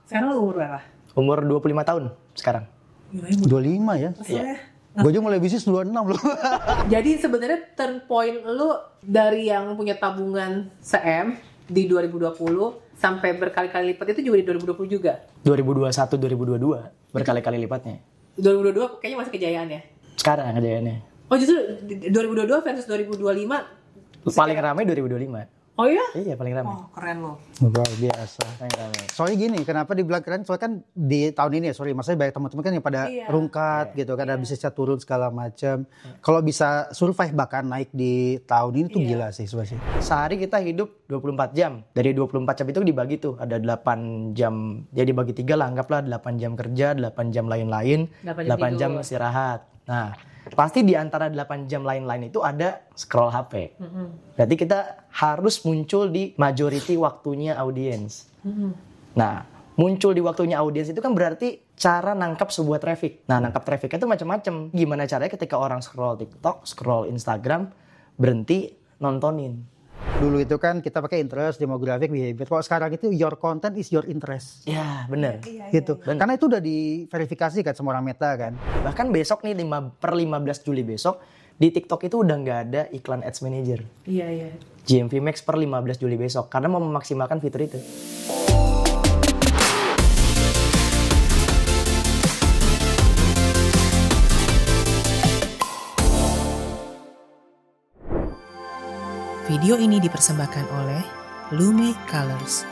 Sekarang lu umur berapa? Umur 25 tahun sekarang. 25 ya? Iya. Gue aja mulai bisnis 26 loh. Jadi sebenarnya turn point lu dari yang punya tabungan se-M di 2020 sampai berkali-kali lipat itu juga di 2020 juga? 2021, 2022 berkali-kali lipatnya. 2022 kayaknya masih kejayaan ya? Sekarang kejayaannya. Oh justru 2022 versus 2025? Paling ramai 2025. Oh iya? Iya, paling ramai. Oh keren loh. Luar biasa. Paling ramai. Soalnya gini, kenapa dibilang keren? Soalnya kan di tahun ini ya, maksudnya banyak teman-teman kan yang pada rungkat gitu kan, ada bisnisnya turun segala macam. Kalau bisa survive bahkan naik di tahun ini tuh gila sih sebenarnya. Sehari kita hidup 24 jam. Dari 24 jam itu dibagi tuh, ada 8 jam. Jadi bagi 3 lah, anggaplah 8 jam kerja, 8 jam lain-lain, 8 jam istirahat. Nah, pasti di antara 8 jam lain-lain itu ada scroll HP. Berarti kita harus muncul di majority waktunya audiens. Nah, muncul di waktunya audiens itu kan berarti cara nangkap sebuah traffic. Nah, nangkap traffic itu macam-macam. Gimana caranya ketika orang scroll TikTok, scroll Instagram, berhenti nontonin. Dulu itu kan kita pakai interest, demographic, behavior. Kalau sekarang itu your content is your interest. Ya, bener. Gitu. Karena itu udah diverifikasi kan sama orang Meta kan. Bahkan besok nih, per 15 Juli besok, di TikTok itu udah nggak ada iklan Ads Manager. Iya. GMV Max per 15 Juli besok. Karena mau memaksimalkan fitur itu. Video ini dipersembahkan oleh Lume Colors.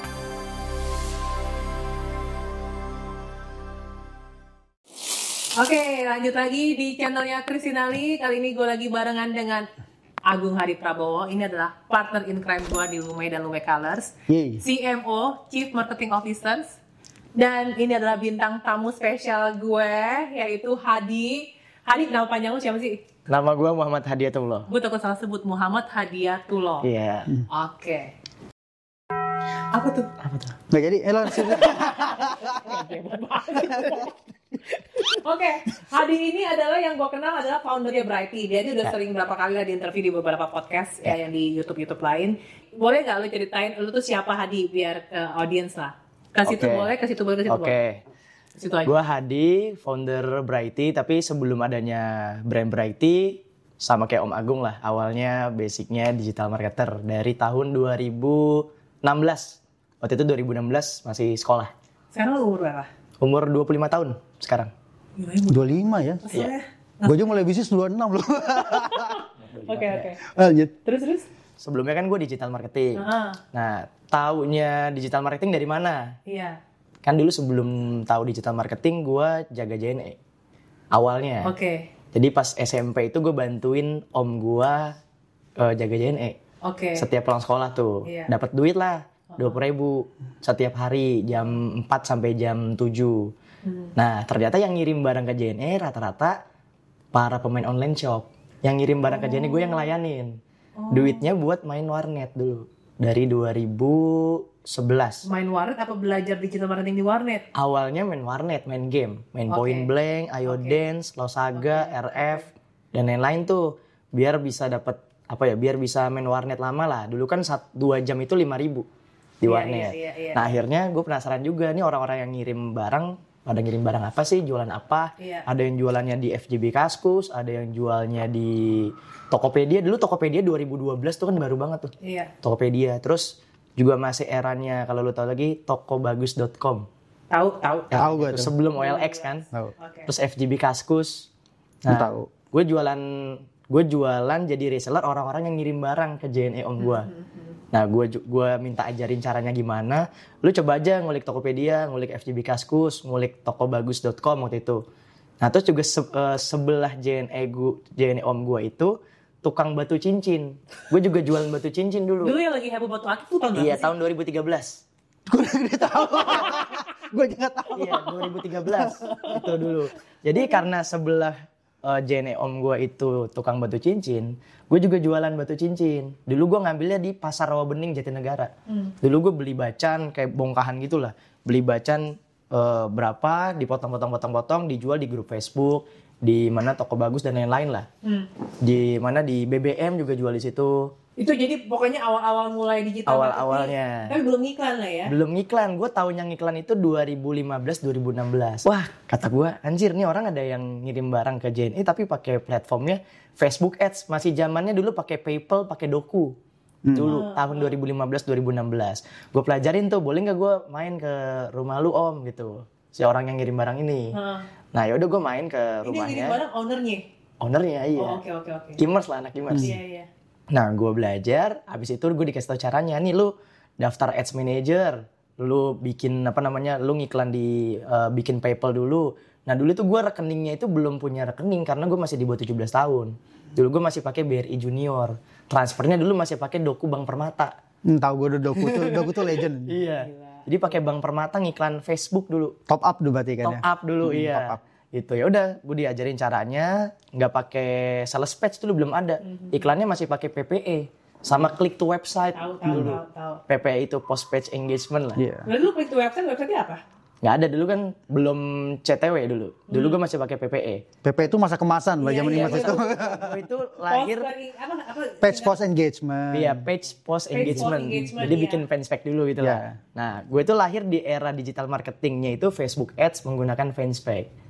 Oke, lanjut lagi di channelnya Kristinali. Kali ini gue lagi barengan dengan Agung Hadi Prabowo. Ini adalah partner in crime gue di Lume dan Lume Colors. CMO, Chief Marketing Officer. Dan ini adalah bintang tamu spesial gue, yaitu Hadi. Hadi, nama panjang lu siapa sih? Nama gue Muhammad Hadiatullah. Gue takut salah sebut, Muhammad Hadiatullah. Iya. Oke. Apa tuh? Nggak jadi, langsung. Oke, Hadi ini adalah yang gue kenal adalah foundernya Brighty. Dia udah sering berapa kali lah di interview di beberapa podcast yang di YouTube lain. Boleh nggak lo ceritain lo tuh siapa Hadi biar audience lah? Kasih tuh boleh, kasih tuh boleh. Gue Hadi, founder Brighty, tapi sebelum adanya brand Brighty, sama kayak Om Agung lah, awalnya basicnya digital marketer dari tahun 2016. Waktu itu 2016 masih sekolah. Sekarang lu umur berapa? Umur 25 tahun sekarang. 25 ya? Iya. Gue aja mulai bisnis 26 loh. Oke. Lanjut. Terus? Sebelumnya kan gue digital marketing. Nah, taunya digital marketing dari mana? Iya. Kan dulu sebelum tahu digital marketing, gue jaga JNE awalnya. Oke. Jadi pas SMP itu gue bantuin om gue jaga JNE. Oke. Setiap pulang sekolah tuh, dapat duit lah 20.000 setiap hari jam 4 sampai jam 7. Nah, ternyata yang ngirim barang ke JNE rata-rata para pemain online shop. Yang ngirim barang ke JNE gue yang ngelayanin. Duitnya buat main warnet dulu dari 2011. Main warnet apa belajar digital marketing di warnet? Awalnya main warnet, main game, main Point Blank, Ayo Dance, Losaga, RF dan lain-lain tuh, biar bisa dapat biar bisa main warnet lama lah. Dulu kan 2 jam itu 5.000 di warnet. Iya. Nah, akhirnya gue penasaran juga nih orang-orang yang ngirim barang, pada ngirim barang apa sih, jualan apa? Ada yang jualannya di FJB Kaskus, ada yang jualnya di Tokopedia. Dulu Tokopedia 2012 tuh kan baru banget tuh. Iya. Tokopedia. Terus juga masih eranya kalau lu tahu lagi tokobagus.com. Tahu gue tuh. Sebelum OLX kan. Tahu. Terus FJB Kaskus. Nah, tahu. Gue jualan jadi reseller orang-orang yang ngirim barang ke JNE om gue. Nah, gue minta ajarin caranya gimana. Lu coba aja ngulik Tokopedia, ngulik FJB Kaskus, ngulik tokobagus.com waktu itu. Nah, terus juga sebelah JNE om gue itu tukang batu cincin. Gue juga jualan batu cincin dulu. Dulu yang lagi heboh batu akik tuh tahun berapa sih? Iya, tahun 2013. Gue udah tahu. Gue juga tahu. Iya, 2013 itu dulu. Jadi karena sebelah JNE om gue itu tukang batu cincin, gue juga jualan batu cincin. Dulu gue ngambilnya di Pasar Rawabening Jatinegara. Dulu gue beli bacan kayak bongkahan gitulah. Beli bacan berapa, dipotong-potong, dijual di grup Facebook, di mana Toko Bagus dan lain-lain lah. Di mana di BBM juga jual di situ. Itu jadi pokoknya awal-awal mulai digital awal-awalnya. Tapi belum ngiklan lah ya? Belum ngiklan, gue taunya ngiklan itu 2015-2016. Wah, kata gue, anjir nih orang ada yang ngirim barang ke JNE tapi pakai platformnya Facebook Ads. Masih zamannya dulu pakai PayPal, pakai Doku. Dulu tahun 2015-2016. Gue pelajarin tuh, boleh nggak gue main ke rumah lu om gitu. Si orang yang ngirim barang ini. Nah yaudah gue main ke rumahnya. Ini ngirim barang ownernya? Ownernya iya. Oh, oke. E-commerce lah, anak e-commerce. Iya. Nah, gue belajar, habis itu gue dikasih tau caranya. Nih lu daftar ads manager, lu bikin lu ngiklan di bikin PayPal dulu. Nah, dulu tuh gue rekeningnya itu belum punya rekening karena gue masih di bawah 17 tahun. Dulu gue masih pakai BRI Junior. Transfernya dulu masih pakai Doku Bank Permata. Tahu gue udah Doku tuh legend. Iya. Jadi pakai Bank Permata ngiklan Facebook dulu. Top up dulu berarti kan ya. Top up dulu iya. Top up. Itu ya udah gue diajarin caranya, nggak pakai sales page dulu belum ada. Iklannya masih pakai PPE sama click to website dulu. PPE itu post page engagement lah. Lalu lu click to website-nya apa? Nggak ada dulu kan, belum CTW dulu. Dulu gue masih pakai PPE. PPE itu masa kemasan lah zaman ini itu. Gue itu lahir page post engagement. Iya, page post engagement. Jadi bikin fanspage dulu gitu lah. Nah, gue itu lahir di era digital marketingnya itu Facebook Ads menggunakan fanspage.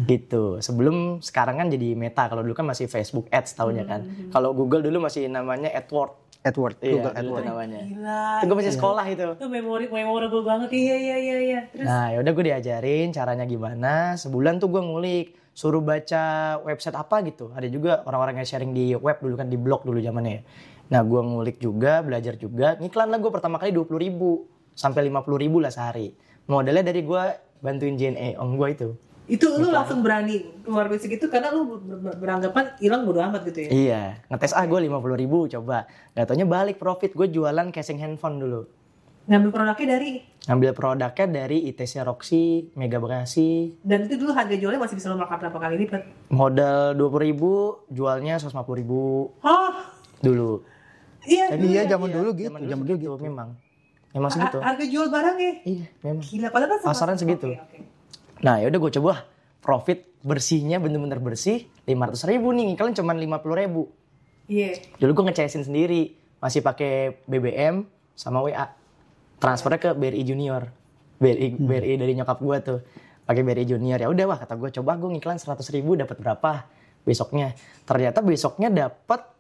Gitu. Sebelum sekarang kan jadi Meta. Kalau dulu kan masih Facebook Ads tahunya kan. Kalau Google dulu masih namanya AdWords. Google Iya, AdWords namanya. Gila. Itu gue masih sekolah itu. Itu memorable banget. Iya. Terus? Nah, yaudah gue diajarin caranya gimana. Sebulan tuh gue ngulik, suruh baca website apa gitu. Ada juga orang-orang yang sharing di web dulu kan, di blog dulu zamannya. Nah, gue ngulik juga, belajar juga. Ngiklan lah gue pertama kali 20.000 sampai 50.000 lah sehari. Modalnya dari gue bantuin JNE om gue itu. Itu lu langsung berani keluar duit segitu karena lu beranggapan hilang bodo amat gitu ya? Iya, ngetes gue 50.000 coba. Gak taunya balik profit, gue jualan casing handphone dulu. Ngambil produknya dari ITC Roxy, Mega Bekasi. Dan itu dulu harga jualnya masih bisa lo markup berapa kali lipat? Modal 20.000, jualnya 150.000. Hah? Dulu. Iya, zaman dulu gitu. Memang segitu. Harga jual barangnya? Iya, memang. Gila, padahal kan pasaran segitu. Okay. Nah yaudah gue coba profit bersihnya bener-bener bersih 500.000 nih, kalian cuma 50.000. Iya. Dulu gue ngecesin sendiri, masih pakai BBM sama WA. Transfernya ke BRI Junior. BRI dari nyokap gue tuh. Pakai BRI Junior. Ya udah wah kata gue coba gue ngiklan 100.000 dapat berapa besoknya. Ternyata besoknya dapat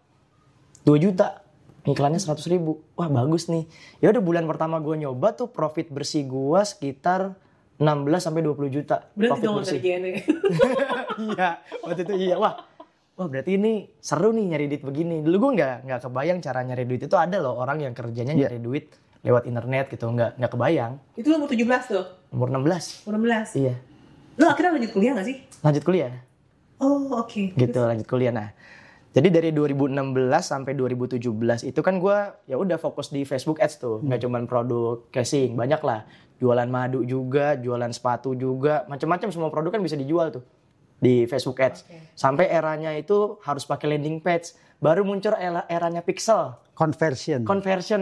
2 juta. Iklannya 100.000. Wah bagus nih. Ya udah bulan pertama gue nyoba tuh profit bersih gue sekitar 16 sampai 20 juta. Berarti dong dari JNE. Iya, waktu itu iya. Wah berarti ini seru nih nyari duit begini. Dulu gue nggak kebayang cara nyari duit itu ada loh orang yang kerjanya nyari duit lewat internet gitu, nggak kebayang. Itu umur 17 tuh? Umur 16. Umur 16? Iya. Lu akhirnya lanjut kuliah nggak sih? Lanjut kuliah. Oh oke. Gitu lanjut kuliah. Nah jadi dari 2016 sampai 2017 itu kan gue ya udah fokus di Facebook Ads tuh, nggak cuman produk casing, banyak lah. Jualan madu juga, jualan sepatu juga, macam-macam semua produk kan bisa dijual tuh di Facebook Ads. Sampai eranya itu harus pakai landing page. Baru muncul eranya pixel. Conversion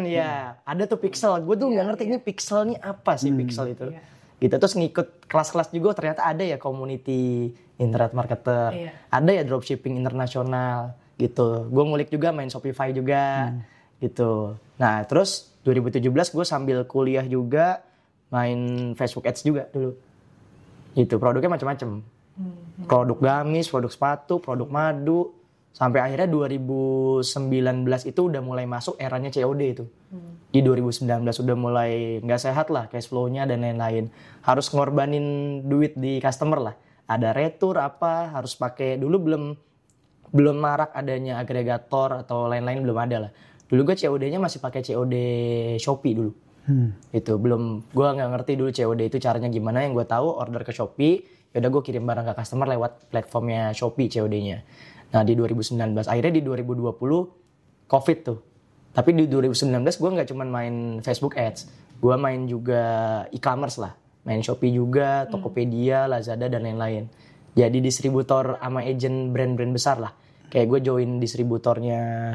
ya. Ada tuh pixel. Gue tuh nggak ngerti ini pixel nih apa sih pixel itu. Gitu terus ngikut kelas-kelas juga ternyata ada ya community internet marketer. Ada ya dropshipping internasional gitu. Gue ngulik juga main Shopify juga gitu. Nah terus 2017 gue sambil kuliah juga main Facebook Ads juga dulu. Gitu, produknya macam-macam. Produk gamis, produk sepatu, produk madu. Sampai akhirnya 2019 itu udah mulai masuk eranya COD itu. Di 2019 udah mulai nggak sehat lah cash flow-nya dan lain-lain. Harus ngorbanin duit di customer lah. Ada retur apa, harus pakai dulu belum marak adanya agregator atau lain-lain belum ada lah. Dulu gue COD-nya masih pakai COD Shopee dulu. Itu belum, gue nggak ngerti dulu COD itu caranya gimana. Yang gue tahu order ke Shopee, yaudah gue kirim barang ke customer lewat platformnya Shopee COD-nya. Nah di 2019, akhirnya di 2020 COVID tuh. Tapi di 2019 gue nggak cuma main Facebook Ads, gue main juga e-commerce lah, main Shopee juga, Tokopedia, Lazada dan lain-lain. Jadi distributor sama agent brand-brand besar lah. Kayak gue join distributornya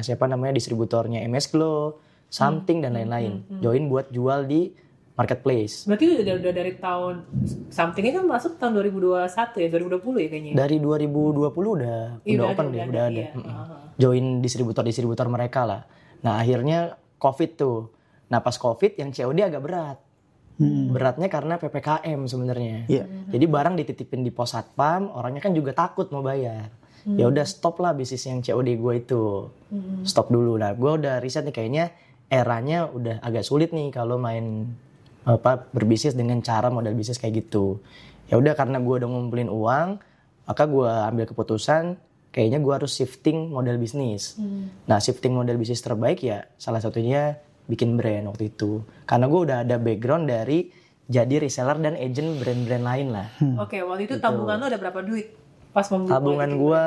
distributornya MS Glow, Something dan lain-lain. Join buat jual di marketplace. Berarti udah dari tahun Something-nya kan masuk tahun 2021 ya, 2020 ya kayaknya. Dari 2020 udah open deh, udah ada. Join distributor mereka lah. Nah akhirnya COVID tuh. Nah pas COVID yang COD agak berat. Beratnya karena PPKM sebenarnya. Jadi barang dititipin di pos satpam, orangnya kan juga takut mau bayar. Ya udah stop lah bisnis yang COD gue itu. Stop dulu. Nah gue udah riset nih kayaknya eranya udah agak sulit nih kalau main berbisnis dengan cara model bisnis kayak gitu. Ya udah karena gue udah ngumpulin uang, maka gue ambil keputusan kayaknya gue harus shifting model bisnis. Nah shifting model bisnis terbaik ya salah satunya bikin brand waktu itu. Karena gue udah ada background dari jadi reseller dan agent brand-brand lain lah. Oke, waktu itu tabungan lo ada berapa duit? Pas membuka tabungan gue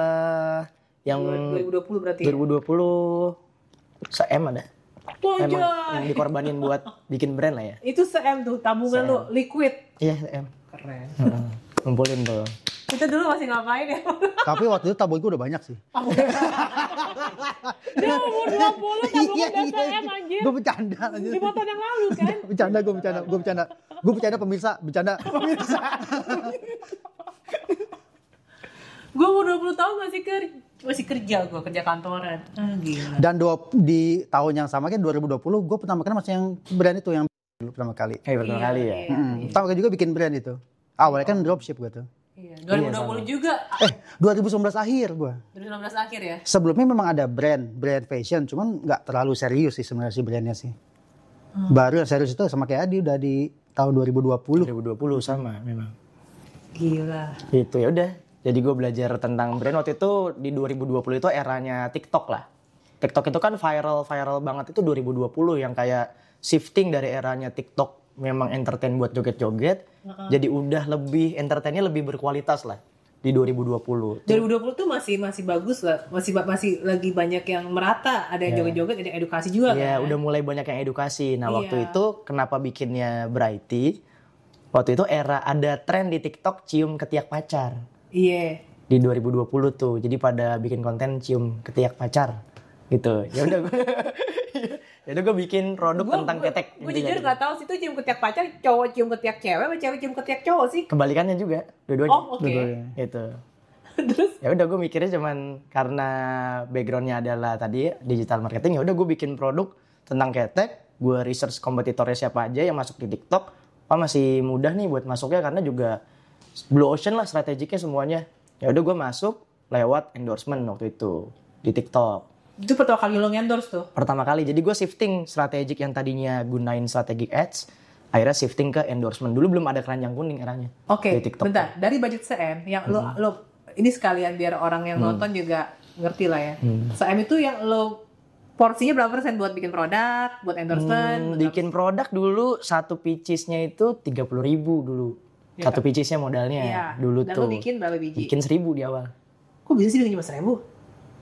yang 2020 berarti 2020 se-M ada. Emang yang dikorbanin buat bikin brand lah ya. Itu se-M tuh, tabungan lo liquid. Iya se-M. Keren. Ngumpulin tuh. Kita dulu masih ngapain ya? Tapi waktu itu tabung gue udah banyak sih. Dia umur 20 tabungan BCM anjir. Gue bercanda. 5 tahun yang lalu kan? Gue bercanda pemirsa, bercanda. Gue umur 20 tahun masih kerja gue, kerja kantoran. Gila. Dan di tahun yang sama kan 2020 gue pertama kali masih yang brand itu yang dulu pertama kali. Pertama kali ya. Pertama kali juga bikin brand itu. Awalnya kan dropship gue tuh. Iya, 2020 juga. 2019 akhir gue. 2019 akhir ya? Sebelumnya memang ada brand fashion, cuman nggak terlalu serius sih sebenarnya si brandnya sih. Baru yang serius itu sama kayak Adi udah di tahun 2020. 2020 sama memang. Gila. Gitu ya udah. Jadi gue belajar tentang brand waktu itu di 2020 itu eranya TikTok lah. TikTok itu kan viral banget itu 2020 yang kayak shifting dari eranya TikTok memang entertain buat joget-joget, jadi udah lebih entertainnya lebih berkualitas lah di 2020. 2020 tuh masih bagus lah, masih lagi banyak yang merata, ada yang joget-joget, ada yang edukasi juga kan. Udah mulai banyak yang edukasi. Nah waktu itu kenapa bikinnya Brighty? Waktu itu era ada tren di TikTok cium ketiak pacar. Iya. Di 2020 tuh, jadi pada bikin konten cium ketiak pacar, gitu. Ya udah gue. Jadi gue bikin produk tentang ketek. Gue jujur gak tahu sih itu cium ketiak pacar, cowok cium ketiak cewek, atau cewek cium ketiak cowok sih? Kebalikannya juga, dua-duanya. Oh oke. Gitu. Terus? Ya udah gue mikirnya cuman karena backgroundnya adalah tadi digital marketing, ya udah gue bikin produk tentang ketek. Gue research kompetitornya siapa aja yang masuk di TikTok. Masih mudah nih buat masuknya karena juga blue ocean lah strategiknya semuanya. Ya udah gue masuk lewat endorsement waktu itu di TikTok. Itu pertama kali lo endorse tuh? Pertama kali. Jadi gue shifting strategik yang tadinya gunain strategic ads, akhirnya shifting ke endorsement. Dulu belum ada keranjang kuning eranya. Oke, bentar. Dari budget CM yang lo ini sekalian biar orang yang nonton juga ngerti lah ya. CM itu yang lo porsinya berapa persen buat bikin produk, buat endorsement? Bikin produk dulu satu pieces-nya itu 30.000 dulu. Ya, satu pieces-nya modalnya dulu dan tuh. Dan lo bikin berapa biji? Bikin 1.000 di awal. Kok bisa sih dengan cuma 1.000?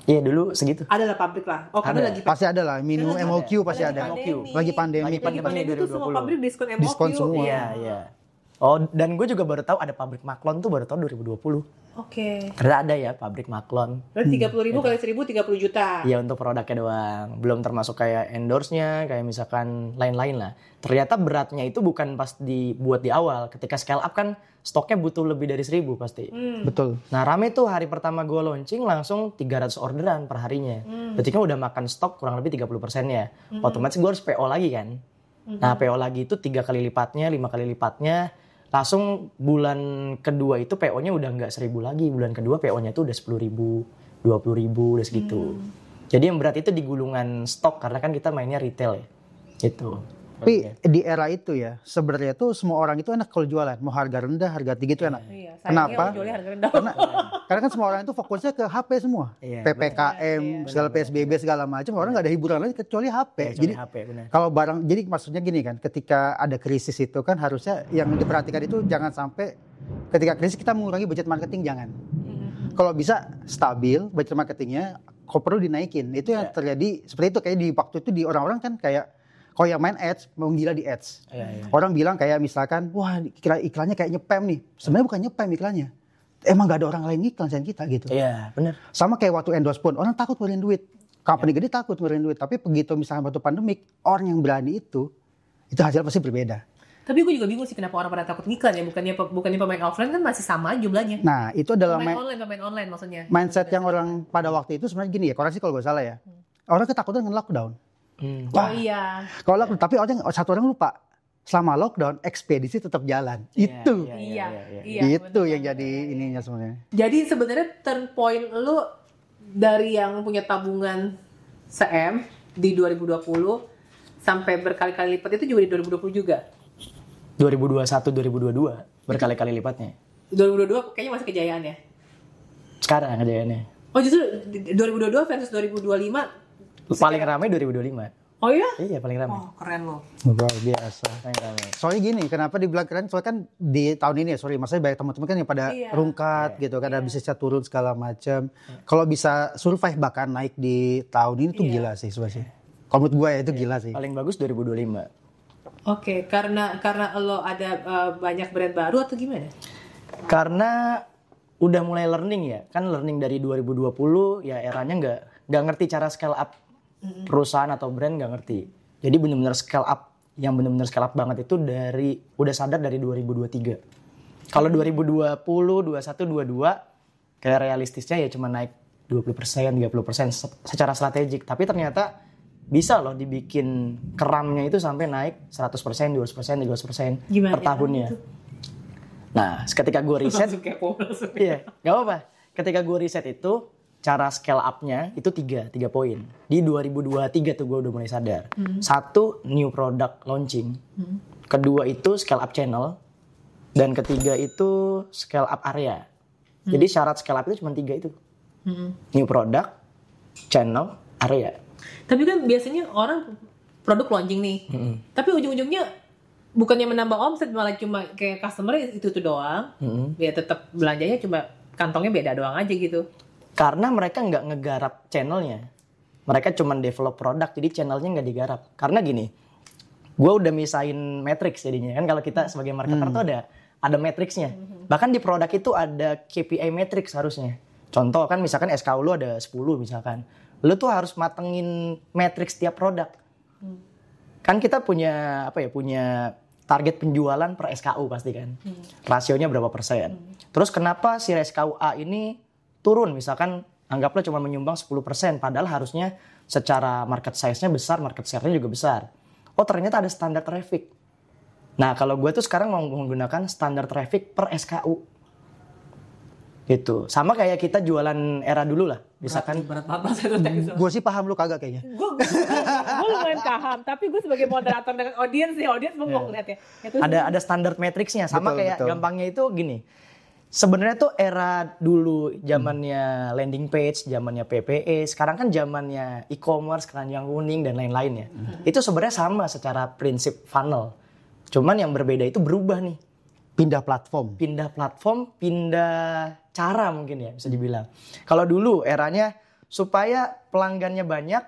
Iya dulu segitu. Ada lah pabrik lah. Oh karena lagi pasti ada lah. Minum MOQ pasti ada. Lagi pandemi. Lagi pandemi itu semua pabrik diskon MOQ. Diskon semua. Iya. Oh dan gue juga baru tahu ada pabrik Maklon tuh baru tahun 2020. Oke. Karena ada ya pabrik Maklon. Berarti 30.000 kali 1.000 30 juta. Iya untuk produknya doang. Belum termasuk kayak endorse-nya, kayak misalkan lain-lain lah. Ternyata beratnya itu bukan pas dibuat di awal. Ketika scale up kan stoknya butuh lebih dari 1.000 pasti. Betul. Nah rame tuh hari pertama gue launching langsung 300 orderan per harinya. Berarti kan udah makan stok kurang lebih 30%-nya. Otomatis gue harus PO lagi kan. Nah PO lagi itu 3 kali lipatnya, 5 kali lipatnya. Langsung bulan kedua itu PO-nya udah nggak 1.000 lagi. Bulan kedua PO-nya tuh udah 10.000, 20.000 udah segitu. Jadi yang berat itu di gulungan stok karena kan kita mainnya retail ya. Gitu. Tapi di era itu ya, sebenarnya tuh semua orang itu enak kalau jualan. Mau harga rendah, harga tinggi itu enak. Iya, kenapa? Harga rendah. Karena kan semua orang itu fokusnya ke HP semua. Iya, PPKM, segala PSBB segala macam. Orang nggak ada hiburan lain kecuali HP. Jadi HP, benar. kalau barang, jadi maksudnya gini kan, ketika ada krisis itu kan harusnya yang diperhatikan itu jangan sampai ketika krisis kita mengurangi budget marketing, jangan. Kalau bisa stabil budget marketingnya, kalau perlu dinaikin. Itu yang terjadi seperti itu kayak di waktu itu di orang-orang kan kayak kalau yang main ads, mau gila di ads. Orang bilang kayak misalkan, wah iklannya kayak nyepam nih. Sebenarnya bukan nyepam iklannya. Emang gak ada orang lain iklan selain kita gitu. Iya, benar. Sama kayak waktu endorse pun, orang takut ngeluarin duit. Company gede takut ngeluarin duit. Tapi begitu misalnya waktu pandemik, orang yang berani itu hasil pasti berbeda. Tapi gue juga bingung sih kenapa orang pada takut ngiklan ya. Bukannya pemain offline kan masih sama jumlahnya. Nah itu adalah pemain online maksudnya. Mindset yang orang pada waktu itu sebenarnya gini ya, koreksi kalau gue salah ya. Orang ketakutan dengan lockdown. Oh iya. Kalau tapi satu orang lupa. Selama lockdown, ekspedisi tetap jalan. Itu. Iya. Itu yang jadi ininya sebenarnya. Jadi sebenarnya turn point lu dari yang punya tabungan se-M di 2020 sampai berkali-kali lipat itu juga di 2020 juga. 2021 2022 berkali-kali lipatnya. 2022 kayaknya masih kejayaan ya. Sekarang kejayaannya. Oh justru 2022 versus 2025 paling ramai 2025. Oh iya? Iya paling ramai. Oh keren loh. Luar biasa. Paling ramai. Soalnya gini, kenapa dibilang keren? Soalnya kan di tahun ini ya, maksudnya banyak teman-teman kan yang pada rungkat gitu kan, ada bisnisnya turun segala macam. Kalau bisa survive bahkan naik di tahun ini tuh gila sih sebenarnya. Kalau menurut gue ya itu gila sih. Paling bagus 2025. Oke, karena lo ada banyak brand baru atau gimana? Karena udah mulai learning ya, kan learning dari 2020 ya eranya nggak ngerti cara scale up perusahaan atau brand, nggak ngerti. Jadi benar-benar scale up, yang benar-benar scale up banget itu udah sadar dari 2023. Kalau 2020, 21, 22 kayak realistisnya ya cuma naik 20%, 30% secara strategik. Tapi ternyata bisa loh dibikin keramnya itu sampai naik 100%, 200%, 300% per tahunnya. Nah, ketika gue riset, iya, nggak apa-apa. Ketika gue riset itu, cara scale up-nya itu tiga poin. Di 2023 tuh gue udah mulai sadar. Satu, new product launching. Kedua itu scale up channel. Dan ketiga itu scale up area. Jadi syarat scale up itu cuma 3 itu. New product, channel, area. Tapi kan biasanya orang produk launching nih. Tapi ujung-ujungnya bukannya menambah omset, malah cuma kayak customer itu doang. Ya tetap belanjanya cuma kantongnya beda doang aja gitu. Karena mereka nggak ngegarap channelnya. Mereka cuma develop produk, jadi channelnya nggak digarap. Karena gini, gue udah misahin matrix jadinya. Kan kalau kita sebagai marketer tuh ada matrixnya. Bahkan di produk itu ada KPI matrix harusnya. Contoh kan misalkan SKU lu ada 10 misalkan. Lu tuh harus matengin matrix tiap produk. Kan kita punya punya target penjualan per SKU pasti kan. Rasionya berapa persen. Terus kenapa si SKU A ini turun, misalkan anggaplah cuma menyumbang 10%, padahal harusnya secara market size-nya besar, market share-nya juga besar. Oh ternyata ada standar traffic. Nah kalau gue tuh sekarang mau menggunakan standar traffic per SKU. Gitu. Sama kayak kita jualan era dulu lah. Misalkan berat banget. Gue sih paham, lu kagak kayaknya. Gue lumayan paham, tapi gue sebagai moderator dengan audiens mau ngeliat ya. Ada standar matrixnya, sama kayak betul. gampangnya itu gini. Sebenarnya tuh era dulu zamannya landing page, zamannya PPE, sekarang kan zamannya e-commerce, keranjang kuning dan lain-lain ya. Itu sebenarnya sama secara prinsip funnel. Cuman yang berbeda itu berubah nih. Pindah platform, pindah cara mungkin ya bisa dibilang. Kalau dulu eranya supaya pelanggannya banyak,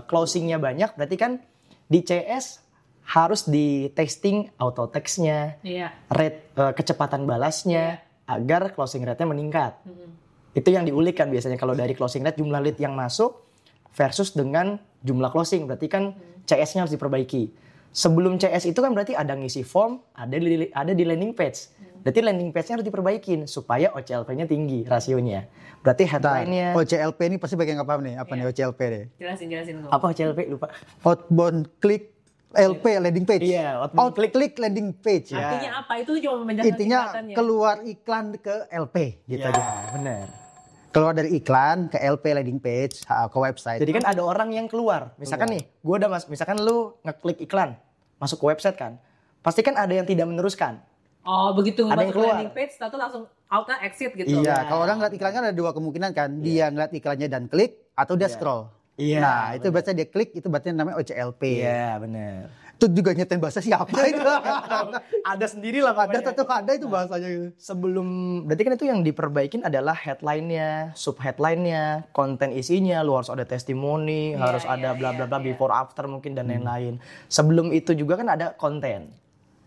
closingnya banyak, berarti kan di CS harus di testing auto text-nya, rate kecepatan balasnya, agar closing rate-nya meningkat. Itu yang diulik kan biasanya kalau dari closing rate jumlah lead yang masuk versus dengan jumlah closing, berarti kan CS-nya harus diperbaiki. Sebelum CS itu kan berarti ada ngisi form, ada di landing page. Berarti landing page-nya harus diperbaikin supaya OCLP-nya tinggi rasionya. Berarti headline-nya. OCLP ini pasti bagian apa nih? Apa nih OCLP deh? Jelasin. Apa OCLP? Lupa. Outbound click LP landing page. Iya, outbound click landing page. Artinya apa? Itu cuma menjelaskan intinya keluar iklan ke LP gitu aja. Benar. Keluar dari iklan ke LP landing page, ke website. Jadi kan ada orang yang keluar. Misalkan nih, gue udah misalkan lu ngeklik iklan, masuk ke website kan. Pasti kan ada yang tidak meneruskan. Oh, begitu ada masuk landing page, satu langsung exit gitu. Iya, kalau orang ngeliat iklannya ada 2 kemungkinan kan. Dia ngeliat iklannya dan klik, atau dia scroll. Iya. Nah, itu berarti dia klik, itu berarti namanya OCLP. Iya, benar. Itu juga nyetain bahasa siapa itu? Ada sendiri lah pokoknya. Ada itu bahasanya gitu. Sebelum, berarti kan itu yang diperbaikin adalah headline-nya, subheadline-nya, konten isinya, lu harus ada testimoni, harus ada bla bla bla before after mungkin dan lain-lain. Sebelum itu juga kan ada konten.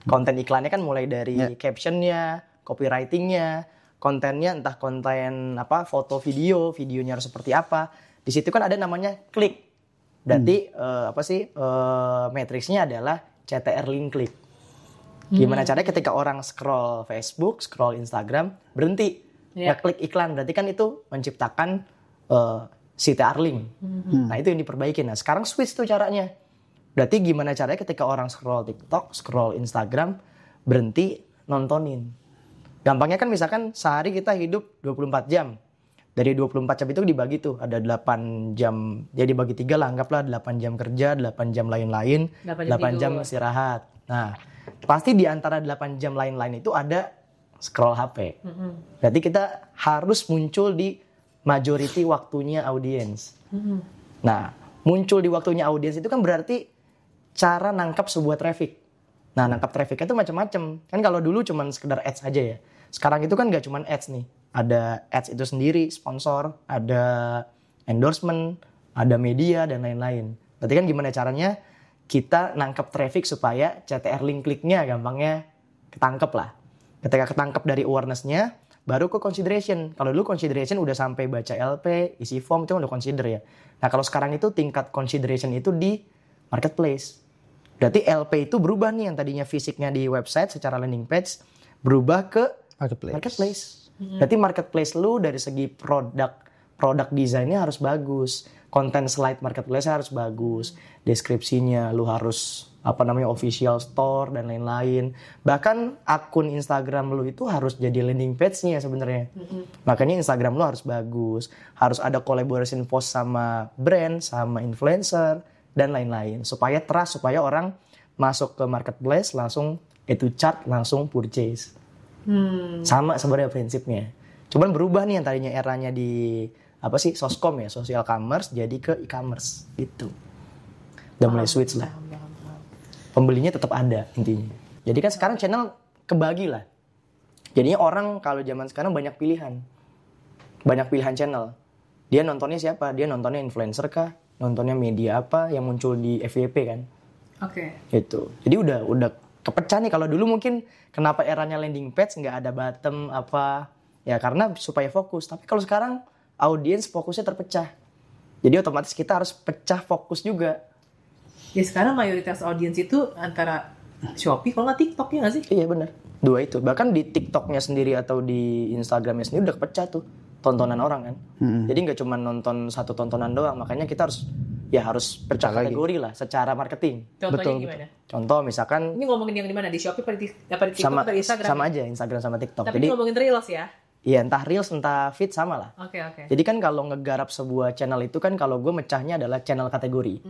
Konten iklannya kan mulai dari caption-nya, copywriting-nya, kontennya entah konten foto videonya harus seperti apa. Di situ kan ada namanya klik. Berarti matriksnya adalah CTR link klik. Gimana caranya ketika orang scroll Facebook, scroll Instagram, berhenti ngeklik iklan. Berarti kan itu menciptakan CTR link. Nah itu yang diperbaiki. Nah sekarang switch tuh caranya. Berarti gimana caranya ketika orang scroll TikTok, scroll Instagram, berhenti nontonin. Gampangnya kan misalkan sehari kita hidup 24 jam. Dari 24 jam itu dibagi tuh, ada 8 jam, jadi bagi 3 lah, anggaplah 8 jam kerja, 8 jam lain-lain, 8 jam istirahat. Nah, pasti di antara 8 jam lain-lain itu ada scroll HP. Berarti kita harus muncul di majority waktunya audiens. Nah, muncul di waktunya audiens itu kan berarti cara nangkap sebuah traffic. Nah, nangkap trafficnya itu macam-macam. Kan kalau dulu cuma sekedar ads aja ya. Sekarang itu kan gak cuma ads nih. Ada ads itu sendiri, sponsor, ada endorsement, ada media, dan lain-lain. Berarti kan gimana caranya kita nangkep traffic supaya CTR link kliknya gampangnya ketangkep lah. Ketika ketangkep dari awareness-nya, baru ke consideration. Kalau dulu consideration udah sampai baca LP, isi form, itu udah consider ya. Nah kalau sekarang itu tingkat consideration itu di marketplace. Berarti LP itu berubah nih, yang tadinya fisiknya di website secara landing page, berubah ke marketplace. Berarti marketplace lu dari segi produk desainnya harus bagus, konten slide marketplace harus bagus, deskripsinya lu harus official store dan lain-lain. Bahkan akun Instagram lu itu harus jadi landing page-nya sebenarnya. Makanya Instagram lu harus bagus, harus ada collaboration post sama brand, sama influencer dan lain-lain supaya trust, supaya orang masuk ke marketplace langsung itu chat, langsung purchase. Sama sebenarnya prinsipnya. Cuman berubah nih yang tadinya eranya di soscom ya, social commerce jadi ke e-commerce gitu. Udah mulai switch lah. Pembelinya tetap ada intinya. Jadi kan sekarang channel kebagi lah. Jadinya orang kalau zaman sekarang banyak pilihan. Banyak pilihan channel. Dia nontonnya siapa? Dia nontonnya influencer kah? Nontonnya media apa yang muncul di FYP kan? Oke. Gitu. Jadi udah kepecah nih. Kalau dulu mungkin kenapa eranya landing page nggak ada bottom apa ya karena supaya fokus. Tapi kalau sekarang audiens fokusnya terpecah. Jadi otomatis kita harus pecah fokus juga. Ya sekarang mayoritas audiens itu antara Shopee kalau nggak TikTok ya nggak sih? Iya benar. Dua itu. Bahkan di TikToknya sendiri atau di Instagramnya sendiri udah kepecah tuh tontonan orang kan. Jadi nggak cuma nonton satu tontonan doang. Makanya kita harus pecah kategori lah secara marketing. Contohnya gimana? Contoh misalkan ini ngomongin yang di mana? Di Shopee apa di TikTok sama, atau di Instagram? Sama aja Instagram sama TikTok. Tapi jadi ngomongin Reels ya? Iya, entah Reels entah feed sama lah. Oke. Jadi kan kalau ngegarap sebuah channel itu kan kalau gue mecahnya adalah channel kategori.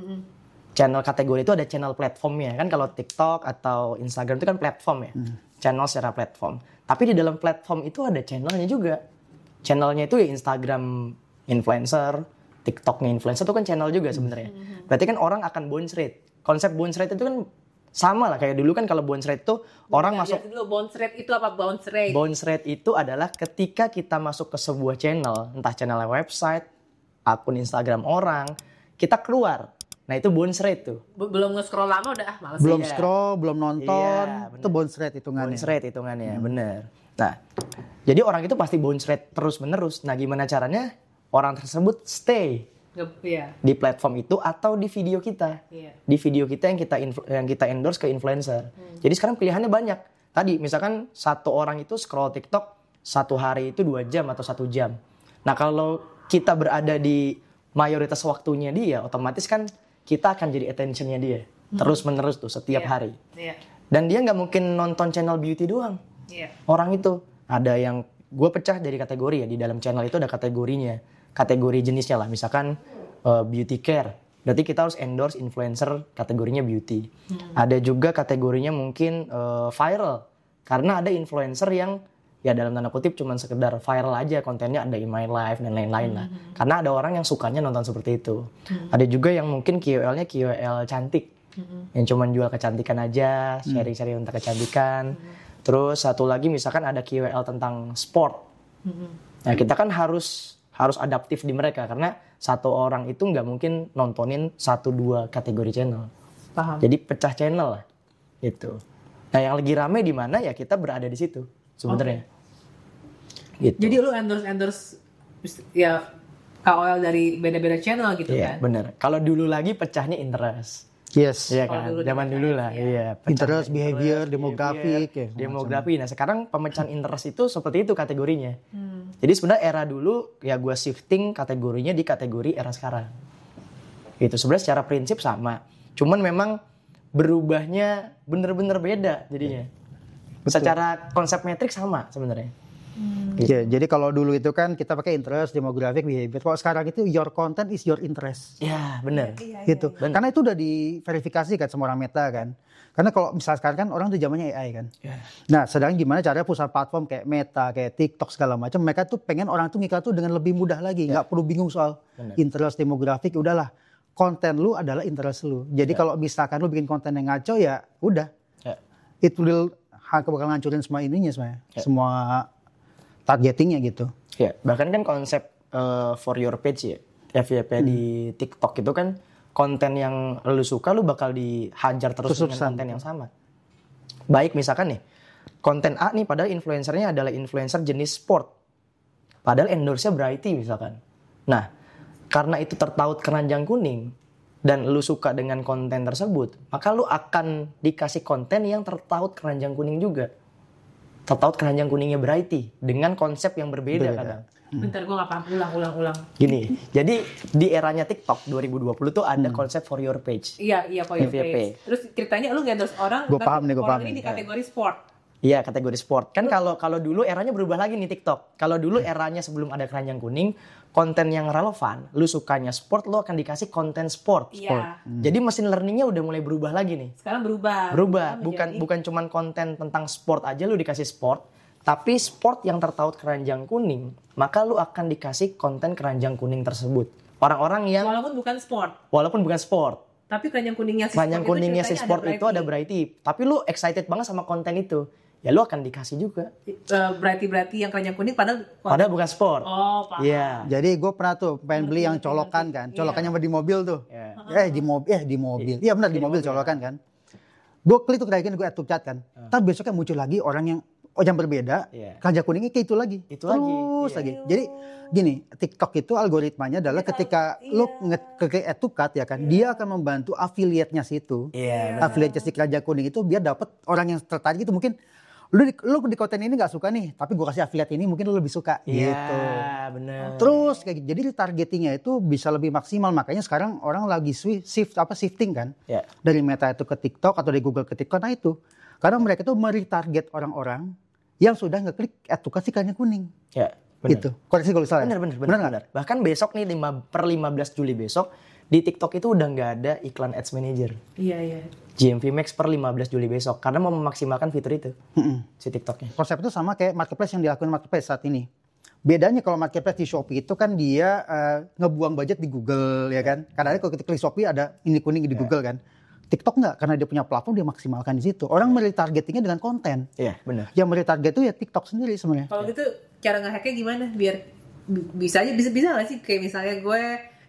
Channel kategori itu ada channel platformnya kan, kalau TikTok atau Instagram itu kan platform ya. Channel secara platform. Tapi di dalam platform itu ada channelnya juga. Channelnya itu ya Instagram influencer, TikToknya influencer itu kan channel juga sebenarnya. Berarti kan orang akan bounce rate. Konsep bounce rate itu kan sama lah kayak dulu kan kalau bounce rate itu orang masuk. Dulu bounce rate itu apa bounce rate? Bounce rate itu adalah ketika kita masuk ke sebuah channel, entah channel website, akun Instagram orang, kita keluar. Nah itu bounce rate tuh. Belum nge-scroll lama udah males. Belum scroll, belum nonton, itu bounce rate hitungannya. Bounce rate hitungannya, bener. Nah, jadi orang itu pasti bounce rate terus-menerus. Nah gimana caranya orang tersebut stay di platform itu atau di video kita. Di video kita yang kita endorse ke influencer. Jadi sekarang pilihannya banyak. Tadi misalkan satu orang itu scroll TikTok satu hari itu 2 jam atau 1 jam. Nah kalau kita berada di mayoritas waktunya dia, otomatis kan kita akan jadi attentionnya dia terus-menerus tuh setiap hari. Dan dia nggak mungkin nonton channel beauty doang. Orang itu ada yang gue pecah dari kategori ya, di dalam channel itu ada kategorinya, kategori jenisnya lah. Misalkan beauty care, berarti kita harus endorse influencer kategorinya beauty. Ada juga kategorinya mungkin viral, karena ada influencer yang ya dalam tanda kutip cuman sekedar viral aja, kontennya ada in my life dan lain-lain lah. Karena ada orang yang sukanya nonton seperti itu. Ada juga yang mungkin KOL-nya KOL cantik, yang cuman jual kecantikan aja, sharing-sharing tentang kecantikan. Terus satu lagi misalkan ada KOL tentang sport. Nah kita kan harus adaptif di mereka, karena satu orang itu nggak mungkin nontonin 1-2 kategori channel. Paham. Jadi pecah channel lah, gitu. Nah yang lagi rame di mana ya kita berada di situ sebenarnya. Gitu. Jadi lu endorse ya KOL dari beda-beda channel gitu kan? Iya bener. Kalau dulu lagi pecahnya interest. Yes. Iya kan, zaman dulu lah. Iya. Interest, behavior, demografik. Demografi. Nah sekarang pemecahan interest itu seperti itu kategorinya. Jadi sebenarnya era dulu ya gue shifting kategorinya di kategori era sekarang. Gitu. Sebenarnya secara prinsip sama. Cuman memang berubahnya bener-bener beda jadinya. Secara konsep metrik sama sebenarnya. Gitu. Ya, jadi kalau dulu itu kan kita pakai interest, demographic, behavior. Kalau sekarang itu your content is your interest. Ya benar. Gitu. Karena itu udah diverifikasi kan sama orang Meta kan. Karena kalau misalnya sekarang kan orang tuh zamannya AI kan. Nah, sedangkan gimana caranya perusahaan platform kayak Meta, kayak TikTok segala macam, mereka tuh pengen orang tuh ngiklan tuh dengan lebih mudah lagi, nggak perlu bingung soal interest, demographic, udahlah. Konten lu adalah interest lu. Jadi kalau misalkan lu bikin konten yang ngaco ya udah. It will bakal ngancurin semua ininya sebenarnya. Semua targetingnya gitu. Ya, bahkan kan konsep for your page ya, FYP di TikTok itu kan konten yang lu suka lu bakal dihajar terus dengan konten yang sama. Baik misalkan nih, konten A nih padahal influencernya adalah influencer jenis sport. Padahal endorse-nya Brighty misalkan. Nah, karena itu tertaut keranjang kuning dan lu suka dengan konten tersebut, maka lu akan dikasih konten yang tertaut keranjang kuning juga. Tertaut keranjang kuningnya Brighty dengan konsep yang berbeda kadang. Bentar gue gak paham, ulang. Gini, jadi di eranya TikTok 2020 tuh ada konsep for your page. Iya, for your page. Terus ceritanya lu nge-endorse orang, gue paham ini di kategori sport. Iya, kategori sport. Kan kalau dulu eranya berubah lagi nih TikTok. Kalau dulu eranya sebelum ada keranjang kuning, konten yang relevan, lu sukanya sport, lu akan dikasih konten sport. Iya. Jadi mesin learningnya udah mulai berubah lagi nih. Sekarang berubah. Bukan cuman konten tentang sport aja lu dikasih sport, tapi sport yang tertaut keranjang kuning, maka lu akan dikasih konten keranjang kuning tersebut. Orang-orang yang walaupun bukan sport. Tapi keranjang kuningnya si sport itu ada Brighty. Tapi lu excited banget sama konten itu. Ya lu akan dikasih juga. Brighty yang keranjang kuning padahal bukan sport. Oh, paham. Iya. Jadi gue pernah tuh pengen beli yang colokan kan. Colokannya di mobil tuh. Di mobil. Iya benar di mobil colokan kan. Gue klik tuh keranjang gue add to chat kan. Ntar besoknya muncul lagi orang yang berbeda. Keranjang kuningnya kayak itu lagi. Terus lagi. Jadi gini, TikTok itu algoritmanya adalah ketika lu nge-add to cart ya kan, dia akan membantu affiliate-nya situ. Affiliate-nya si keranjang kuning itu biar dapat orang yang tertarik itu mungkin lu di konten ini nggak suka nih, tapi gue kasih affiliate ini mungkin lu lebih suka gitu. Bener. Terus kayak gitu. Jadi targetingnya itu bisa lebih maksimal, makanya sekarang orang lagi shifting kan dari Meta itu ke TikTok atau dari Google ke TikTok. Nah itu karena mereka tuh meretarget orang-orang yang sudah ngeklik edukasi keranjang kuning. Bener. Itu koreksi kalau salah. Bener. Bahkan besok nih 15 Juli besok di TikTok itu udah nggak ada iklan Ads Manager. Iya. GMV Max per 15 Juli besok karena mau memaksimalkan fitur itu si TikToknya. Konsep itu sama kayak marketplace yang dilakukan marketplace saat ini. Bedanya kalau marketplace di Shopee itu kan dia ngebuang budget di Google ya kan. Karena kalau kita klik Shopee ada ini kuning di Google kan. TikTok nggak, karena dia punya platform dia maksimalkan di situ. Orang meretargetingnya dengan konten. Iya benar. Yang meretarget itu ya TikTok sendiri sebenarnya. Kalau gitu cara nge-hacknya gimana biar bisa nggak sih kayak misalnya gue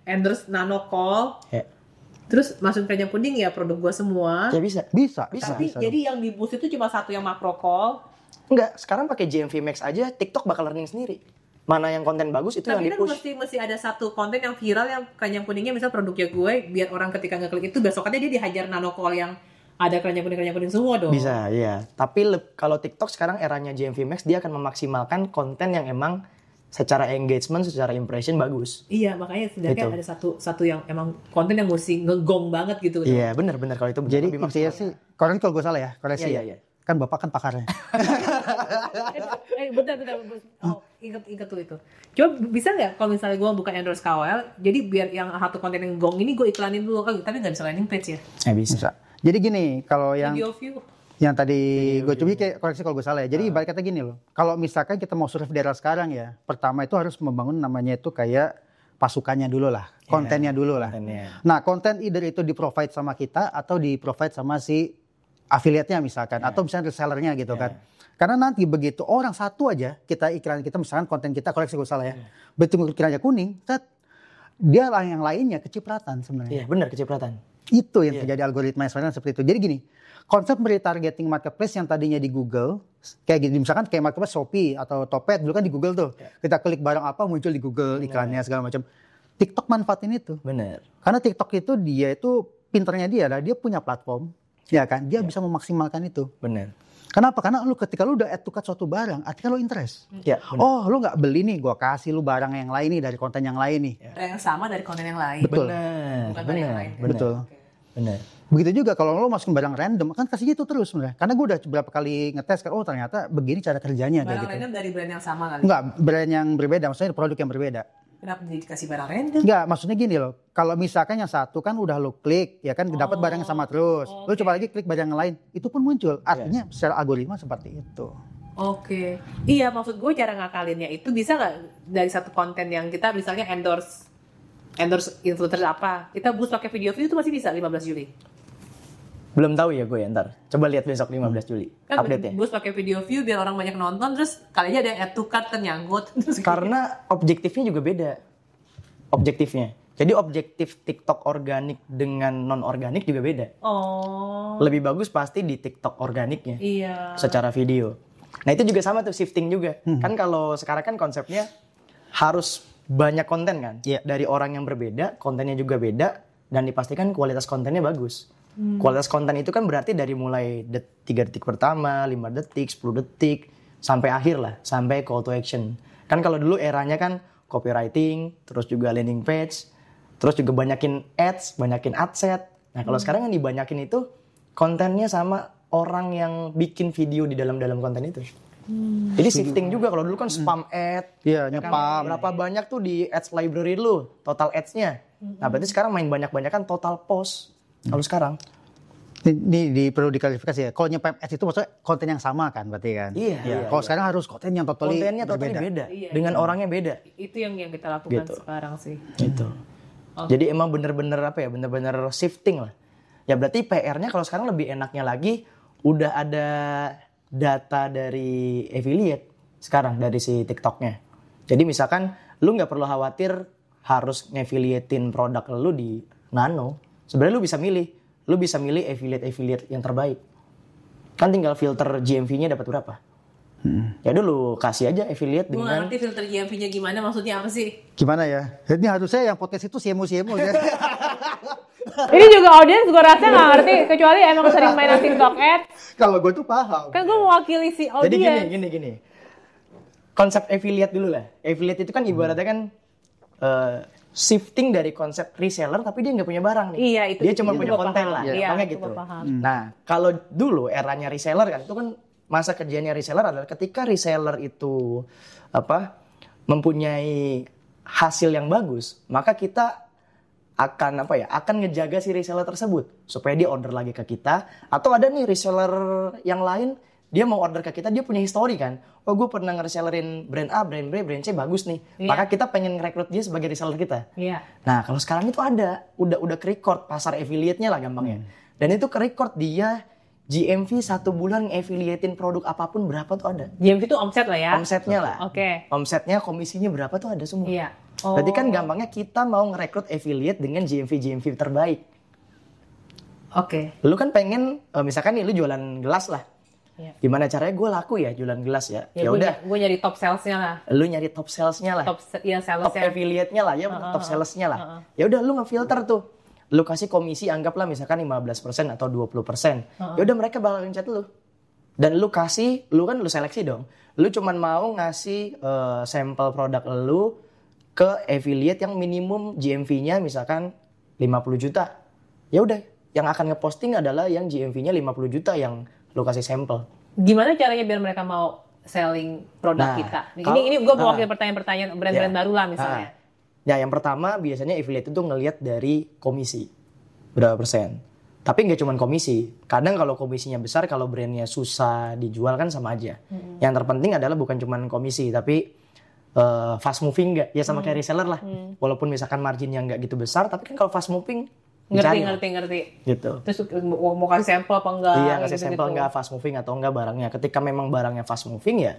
endorse Nanocall, terus masukin keranjang kuning ya produk gue semua. Ya bisa. Tapi jadi yang di boost itu cuma satu yang macro call. Enggak, sekarang pakai GMV Max aja TikTok bakal learning sendiri. Mana yang konten bagus itu yang di-push. Tapi kan mesti ada satu konten yang viral yang keranjang kuningnya misal produknya gue, biar orang ketika ngeklik itu besokannya dia dihajar Nanocall yang ada keranjang kuning semua dong. Bisa, iya. Tapi kalau TikTok sekarang eranya GMV Max, dia akan memaksimalkan konten yang emang secara engagement, secara impression bagus. Iya, makanya setidaknya ada satu yang emang konten yang mesti ngegong banget gitu. Iya, benar kalau itu. Jadi intinya sih, kalau gue salah ya, koreksi ya. Kan bapak kan pakarnya. Bentar. Oh, ingat tuh itu. Coba bisa nggak kalau misalnya gue buka endorse KOL, jadi biar yang satu konten yang gong ini gue iklanin dulu kan, tapi nggak bisa landing page ya? Bisa. Jadi gini, kalau yang tadi gue coba kayak koreksi kalau gue salah ya. Jadi ibarat kata gini loh. Kalau misalkan kita mau survive di era sekarang ya, pertama itu harus membangun namanya itu kayak pasukannya dulu lah, kontennya dulu lah. Nah, konten either itu di-provide sama kita atau di-provide sama si affiliate-nya misalkan atau misalnya resellernya gitu kan. Karena nanti begitu orang satu aja kita iklan kita misalkan konten kita koreksi gue salah ya. Betul keranjang kuning, dia lah yang lainnya kecipratan sebenarnya. Iya, benar kecipratan. Itu yang terjadi algoritma sebenarnya seperti itu. Jadi gini, konsep retargeting marketplace yang tadinya di Google kayak gini misalkan kayak marketplace Shopee atau Topet dulu kan di Google tuh. Kita klik barang apa muncul di Google iklannya segala macam. TikTok manfaatin itu. Benar. Karena TikTok itu dia itu pinternya dia punya platform. Ya kan, dia bisa memaksimalkan itu. Benar. Kenapa? Karena ketika lu udah add to cart suatu barang, artinya lu interest. Ya, Oh, lu nggak beli nih, gua kasih lu barang yang lain nih dari konten yang lain nih. Yang sama dari konten yang lain. Betul. Bukan dari yang lain. Betul. Benar. Begitu juga kalau lu masukin barang random, kan kasih itu terus sebenarnya. Karena gue udah beberapa kali ngetes kan, oh ternyata begini cara kerjanya kayak Barang gitu. random dari brand yang sama kali. Enggak, brand yang berbeda, maksudnya produk yang berbeda. Kenapa dikasih barang random? Enggak, maksudnya gini loh. Kalau misalkan yang satu kan udah lo klik, ya kan dapat barang yang sama terus. Lo coba lagi klik barang yang lain, itu pun muncul. Artinya secara algoritma seperti itu. Oke. Iya, maksud gue cara ngakalinnya itu bisa nggak dari satu konten yang kita misalnya endorse influencer apa, kita boost pakai video view itu masih bisa 15 Juli. Belum tahu ya gue ya, ntar. Coba lihat besok 15 Juli. Kan Update-nya. boost pakai video view biar orang banyak nonton, terus kali aja ada add to cart ternyangkut. Karena objektifnya juga beda. Objektifnya. Jadi objektif TikTok organik dengan non organik juga beda. Oh. Lebih bagus pasti di TikTok organiknya. Iya. Secara video. Nah itu juga sama tuh, shifting juga. Kan kalau sekarang kan konsepnya harus banyak konten kan. Iya. Dari orang yang berbeda, kontennya juga beda, dan dipastikan kualitas kontennya bagus. Kualitas konten itu kan berarti dari mulai 3 detik pertama, 5 detik, 10 detik, sampai akhir lah, sampai call to action. Kan kalau dulu eranya kan copywriting, terus juga landing page, terus juga banyakin ads, banyakin adset. Nah kalau sekarang yang dibanyakin itu kontennya sama orang yang bikin video di dalam konten itu. Jadi shifting juga, kalau dulu kan spam ad, Iya, ya kan? nyepam. Berapa banyak tuh di ads library lu, total ads-nya. Nah berarti sekarang main banyak-banyakan total post. Kalau sekarang. Ini perlu diklarifikasi ya. Kalau nyepam ads itu maksudnya konten yang sama kan berarti kan? Iya. Kalau sekarang harus konten yang totally Kontennya totally beda. Iya, Dengan orangnya beda. Itu yang kita lakukan Gitu. sekarang sih. Gitu. Jadi emang bener-bener apa ya, bener-bener shifting lah. Ya berarti PR-nya kalau sekarang lebih enaknya lagi, udah ada data dari affiliate sekarang dari si TikToknya. Jadi misalkan lu nggak perlu khawatir harus nge-affiliatein produk lu di Nano. Sebenarnya lu bisa milih affiliate yang terbaik. Kan tinggal filter GMV-nya dapat berapa. Ya udah lu kasih aja affiliate Gue nggak dengan ngerti filter GMV-nya gimana, maksudnya apa sih? Gimana ya? Ini harusnya yang podcast itu siemu-siemu ya. Ini juga audiens gue rasa nggak ngerti, kecuali emang sering main TikTok ads. Kalau gue tuh paham. Kan gue mewakili si Jadi audiens. gini. Konsep affiliate dulu lah. Affiliate itu kan ibaratnya kan shifting dari konsep reseller tapi dia nggak punya barang nih. Iya, itu- Dia cuma itu punya gua konten paham. lah. Iya, Gampangnya itu gitu. gua paham. Nah, kalau dulu eranya reseller kan itu kan masa kerjanya reseller adalah ketika reseller itu mempunyai hasil yang bagus, maka kita akan ngejaga si reseller tersebut supaya dia order lagi ke kita. Atau ada nih reseller yang lain, dia mau order ke kita, dia punya history kan. Oh gue pernah nge-resellerin brand A, brand B, brand C bagus nih. Iya. Maka kita pengen ngerekrut dia sebagai reseller kita. Iya. Nah kalau sekarang itu ada, udah ke-record pasar affiliate-nya lah gampangnya. Dan itu ke-record dia GMV 1 bulan nge-affiliatein produk apapun berapa tuh ada. GMV itu omset lah ya. Omsetnya lah. Oke. Omsetnya, komisinya berapa tuh ada semua. Iya. Berarti kan gampangnya kita mau ngerekrut affiliate dengan GMV terbaik. Oke. Lu kan pengen, misalkan nih lu jualan gelas lah. Iya. Gimana caranya gue laku ya jualan gelas ya? Ya gue udah, nyari top salesnya lah. lu nyari top salesnya lah. Top Top salesnya. affiliate-nya lah ya, top salesnya lah. Ya udah lu ngefilter tuh. Lu kasih komisi anggaplah misalkan 15% atau 20%. Ya udah mereka bakal nge-chat lu. Dan lu kan seleksi dong. Lu cuman mau ngasih sampel produk lu ke affiliate yang minimum GMV-nya misalkan 50 juta. Ya udah, yang akan ngeposting adalah yang GMV-nya 50 juta yang lu kasih sampel. Gimana caranya biar mereka mau selling produk Nah, kita? kalau- Ini gue mau wakil pertanyaan brand-brand Ya. baru lah misalnya. Ya yang pertama biasanya affiliate itu ngelihat dari komisi. Berapa persen. Tapi nggak cuma komisi. Kadang kalau komisinya besar, kalau brandnya susah dijual kan sama aja. Yang terpenting adalah bukan cuma komisi, tapi fast moving nggak? Ya sama kayak reseller lah. Walaupun misalkan marginnya nggak gitu besar, tapi kan kalau fast moving, dicari lah. Ngerti. Gitu. Terus mau kasih sampel apa enggak? Iya ngasih gitu-gitu. sampel nggak fast moving atau enggak barangnya. Ketika memang barangnya fast moving ya,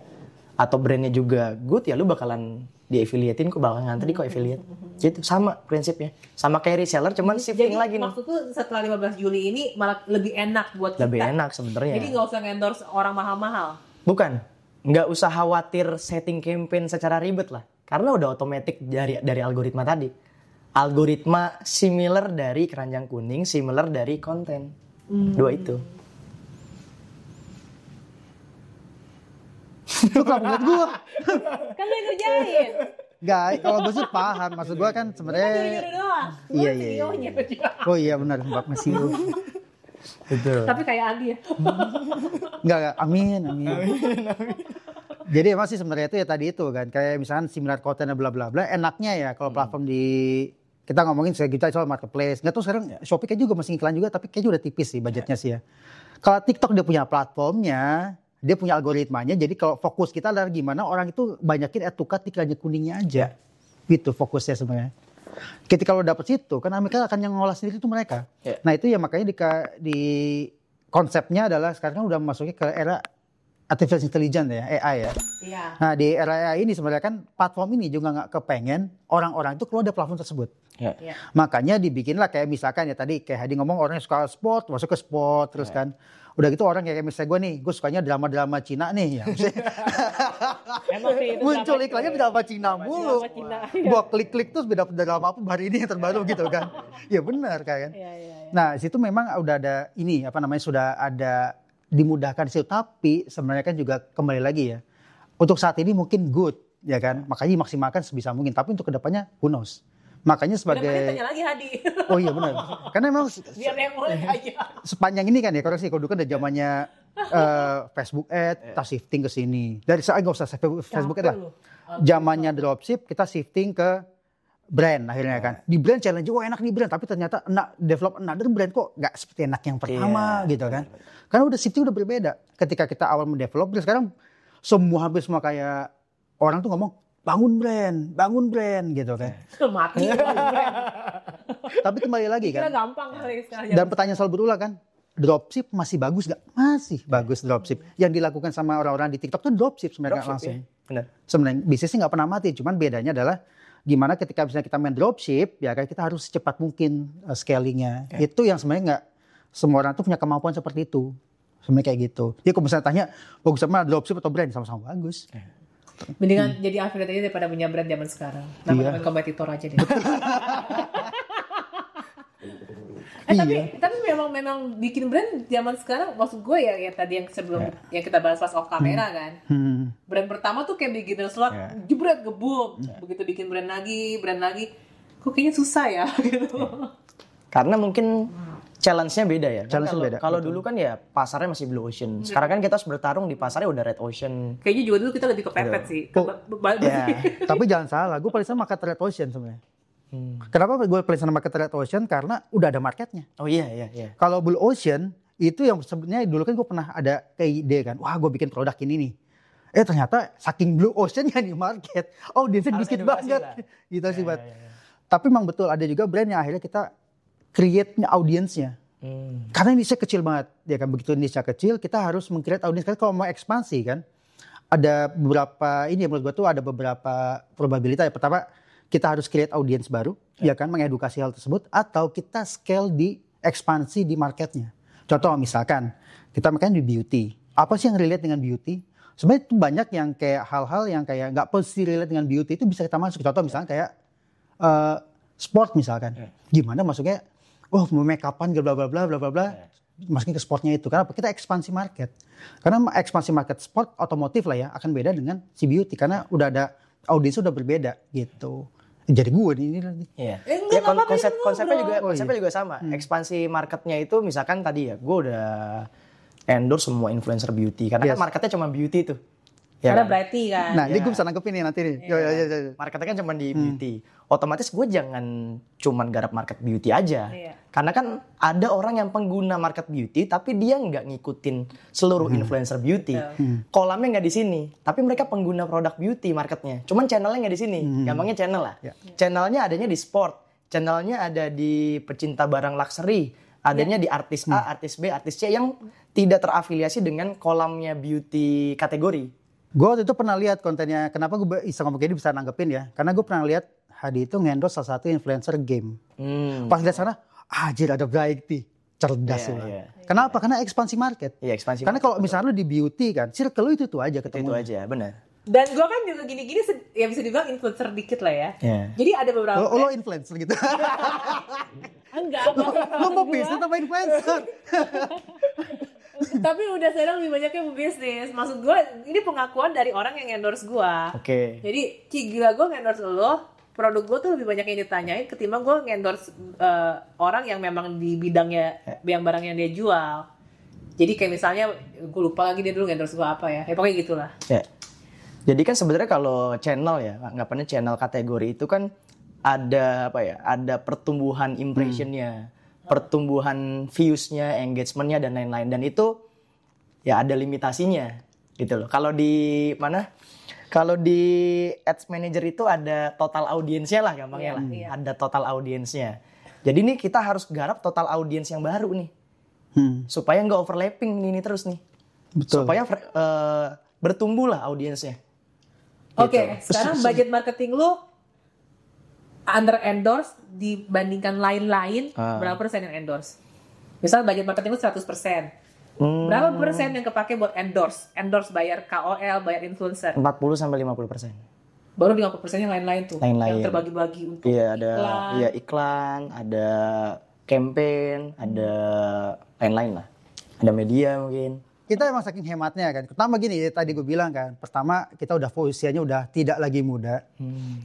atau brandnya juga good ya lu bakalan di affiliatein kok, bakal ngantri kok affiliate. Gitu sama prinsipnya. Sama kayak reseller cuman shifting Jadi lagi nih. maksud tuh setelah 15 Juli ini malah lebih enak buat kita. Lebih enak sebenarnya. Jadi nggak usah endorse orang mahal-mahal. Bukan. Nggak usah khawatir setting campaign secara ribet lah. Karena udah otomatis dari algoritma tadi. Algoritma similar dari keranjang kuning, similar dari konten. Dua itu. Lu kenapa ngeliat gue? Kan lu yang ngerjain. Enggak, kalau gue sih paham. Maksud gue kan sebenarnya. Nyuruh doang. Iya. CEO-nya. Oh iya benar, Mbak CEO. Betul. Tapi kayak Adi ya. Enggak, amin. Jadi emang sih sebenarnya itu ya tadi itu kan. Kayak misalkan similar content bla bla bla. Enaknya ya kalau platform di kita ngomongin kita soal marketplace. Nggak tahu sekarang Shopee kayak juga masih iklan juga, tapi kayaknya udah tipis sih budgetnya sih ya. Kalau TikTok dia punya platformnya, dia punya algoritmanya. Jadi kalau fokus kita adalah gimana orang itu banyakin add to cart iklannya kuningnya aja. Gitu fokusnya sebenarnya. Ketika lo dapet situ, kan mereka akan yang ngolah sendiri itu mereka. Yeah. Nah itu ya makanya di konsepnya adalah sekarang udah masuknya ke era artificial intelligence ya, AI ya. Iya. Nah di era AI ini sebenarnya kan platform ini juga nggak kepengen orang-orang itu keluar dari platform tersebut. Ya. Iya. Makanya dibikinlah kayak misalkan ya tadi kayak Hadi ngomong orang yang suka sport masuk ke sport terus kan. Udah gitu orang kayak misalnya gue sukanya drama-drama Cina nih ya. Emang sih itu Muncul drama iklannya drama Cina mulu. Drama Cina, iya. Gua klik-klik terus beda drama apa hari ini yang terbaru gitu kan. Ya benar kan. Iya. Nah, situ memang udah ada ini sudah ada dimudahkan di situ, tapi sebenarnya kan juga kembali lagi ya. Untuk saat ini mungkin good ya kan. Makanya dimaksimalkan sebisa mungkin, tapi untuk kedepannya who knows. Makanya Udah sebagai tanya lagi Hadi. oh iya benar. Karena memang Biar yang mulai aja. sepanjang ini kan ya koreksi kalau dulu kan udah zamannya Facebook ad, kita shifting ke sini. Dari saya nggak usah Facebook ad lah. Zamannya dropship kita shifting ke brand akhirnya kan. Di brand challenge, wah enak nih brand, tapi ternyata develop another brand kok nggak seperti enak yang pertama gitu kan. Karena udah shifting udah berbeda. Ketika kita awal mendevelop, sekarang hampir semua kayak orang tuh ngomong bangun brand gitu kan. Mati. Tapi kembali lagi Kira kan. gampang kali sekarang. Dan pertanyaan selalu berulang kan, dropship masih bagus gak? Masih bagus dropship. Yang dilakukan sama orang-orang di TikTok tuh dropship sebenarnya langsung. Ya. Benar. Sebenarnya bisnisnya nggak pernah mati, cuman bedanya adalah gimana ketika misalnya kita main dropship, ya kan kita harus secepat mungkin scalingnya. Itu yang sebenarnya nggak semua orang tuh punya kemampuan seperti itu. Sebenarnya kayak gitu. Ya kalau misalnya tanya, bagus sama dropship atau brand, sama-sama bagus. Mendingan jadi affiliate aja daripada punya brand zaman sekarang. Nama kompetitor aja deh. Tapi memang bikin brand zaman sekarang, maksud gue ya tadi yang sebelum yang kita bahas pas off kamera kan. Brand pertama tuh kayak beginner slot, jebret gebum. Begitu bikin brand lagi, kok kayaknya susah ya gitu. Karena mungkin challenge-nya beda ya. Challenge-nya beda. Kalau dulu kan ya pasarnya masih blue ocean. Sekarang kan kita harus bertarung di pasarnya udah red ocean. Kayaknya juga dulu kita lebih kepepet sih. Tapi jangan salah, gue paling sama market red ocean sebenarnya. Kenapa gue paling sama market red ocean? Karena udah ada marketnya. Oh iya. Kalau blue ocean itu yang sebenarnya dulu kan gue pernah ada kayak ide kan, wah gue bikin produk ini nih. Ternyata saking blue ocean-nya di market, audiensnya dikit banget. Gitu sih, Bat. Tapi memang betul ada juga brand yang akhirnya kita create-nya audiensnya. Karena niche kecil banget. Ya kan, begitu niche kecil, kita harus meng-create audiens. Karena kalau mau ekspansi kan, ada beberapa, ini menurut gue tuh ada beberapa probabilitas. Yang pertama, kita harus create audiens baru, ya kan, mengedukasi hal tersebut. Atau kita scale di ekspansi di marketnya. Contoh misalkan, kita makan di beauty. Apa sih yang relate dengan beauty? Sebenarnya itu banyak yang kayak hal-hal yang kayak nggak pasti relate dengan beauty itu bisa kita masuk. Contoh misalnya kayak sport misalkan. Gimana masuknya? Mau make upan bla bla bla bla bla bla. Masukin ke sportnya itu. Karena kita ekspansi market. Karena ekspansi market sport otomotif lah ya akan beda dengan si beauty karena udah ada audiensnya udah berbeda gitu. Jadi gue ini. Iya. Ya konsepnya juga sama. Ekspansi marketnya itu misalkan tadi ya, gue udah endorse semua influencer beauty karena kan marketnya cuma beauty tuh. Ya Karena kan? berarti kan. Nah, ini gue bisa nangkepin nih nanti nih. Marketnya kan cuma di beauty. Otomatis gue jangan cuman garap market beauty aja. Karena kan ada orang yang pengguna market beauty tapi dia nggak ngikutin seluruh influencer beauty. Kolamnya nggak di sini. Tapi mereka pengguna produk beauty marketnya. Cuman channelnya nggak di sini. Gampangnya channel lah. Channelnya adanya di sport. Channelnya ada di pecinta barang luxury. Adanya di artis A, artis B, artis C yang tidak terafiliasi dengan kolamnya beauty kategori. Gue waktu itu pernah lihat kontennya, kenapa gue bisa ngomong gini bisa nanggepin ya. Karena gue pernah lihat Hadi itu ngendorse salah satu influencer game. Pas lihat sana, anjir ada Brighty. Cerdas lah. Kenapa? Karena ekspansi market. Iya, ekspansi Karena kalau misalnya lu di beauty kan, circle lu itu aja ketemu. Itu aja, benar. Dan gue kan juga gini-gini ya bisa dibilang influencer dikit lah ya. Jadi ada beberapa. Lo influencer gitu. Enggak. Lo mau bisnis apa influencer? Tapi udah sekarang lebih banyaknya bisnis. Maksud gue, ini pengakuan dari orang yang endorse gue. Oke. Jadi, gila gue endorse lo, produk gue tuh lebih banyak yang ditanyain ketimbang gue endorse orang yang memang di bidangnya, yang barang yang dia jual. Jadi kayak misalnya, gue lupa lagi dia dulu endorse gue apa ya. Pokoknya gitulah. Ya. Jadi kan sebenarnya kalau channel ya, anggapannya channel kategori itu kan ada apa ya? Ada pertumbuhan impressionnya, pertumbuhan viewsnya, engagementnya dan lain-lain. Dan itu ya ada limitasinya gitu loh. Kalau di mana? Kalau di Ads Manager itu ada total audiensnya lah gampangnya lah. Ada total audiensnya. Jadi nih kita harus garap total audiens yang baru nih. Supaya nggak overlapping ini terus nih. Betul. Supaya bertumbuh lah audiensnya. Oke, Gitu. sekarang budget marketing lu under endorse dibandingkan lain-lain, berapa persen yang endorse? Misal budget marketing lu 100%. Berapa persen yang kepake buat endorse? Endorse bayar KOL, bayar influencer. 40-50%. Baru 50% yang lain-lain tuh. Lain-lain. Yang terbagi-bagi untuk Iya ada iklan. iya iklan, ada campaign, ada lain-lain lah. Ada media mungkin. Kita emang saking hematnya kan. Pertama gini, tadi gue bilang kan. Pertama kita udah usianya udah tidak lagi muda.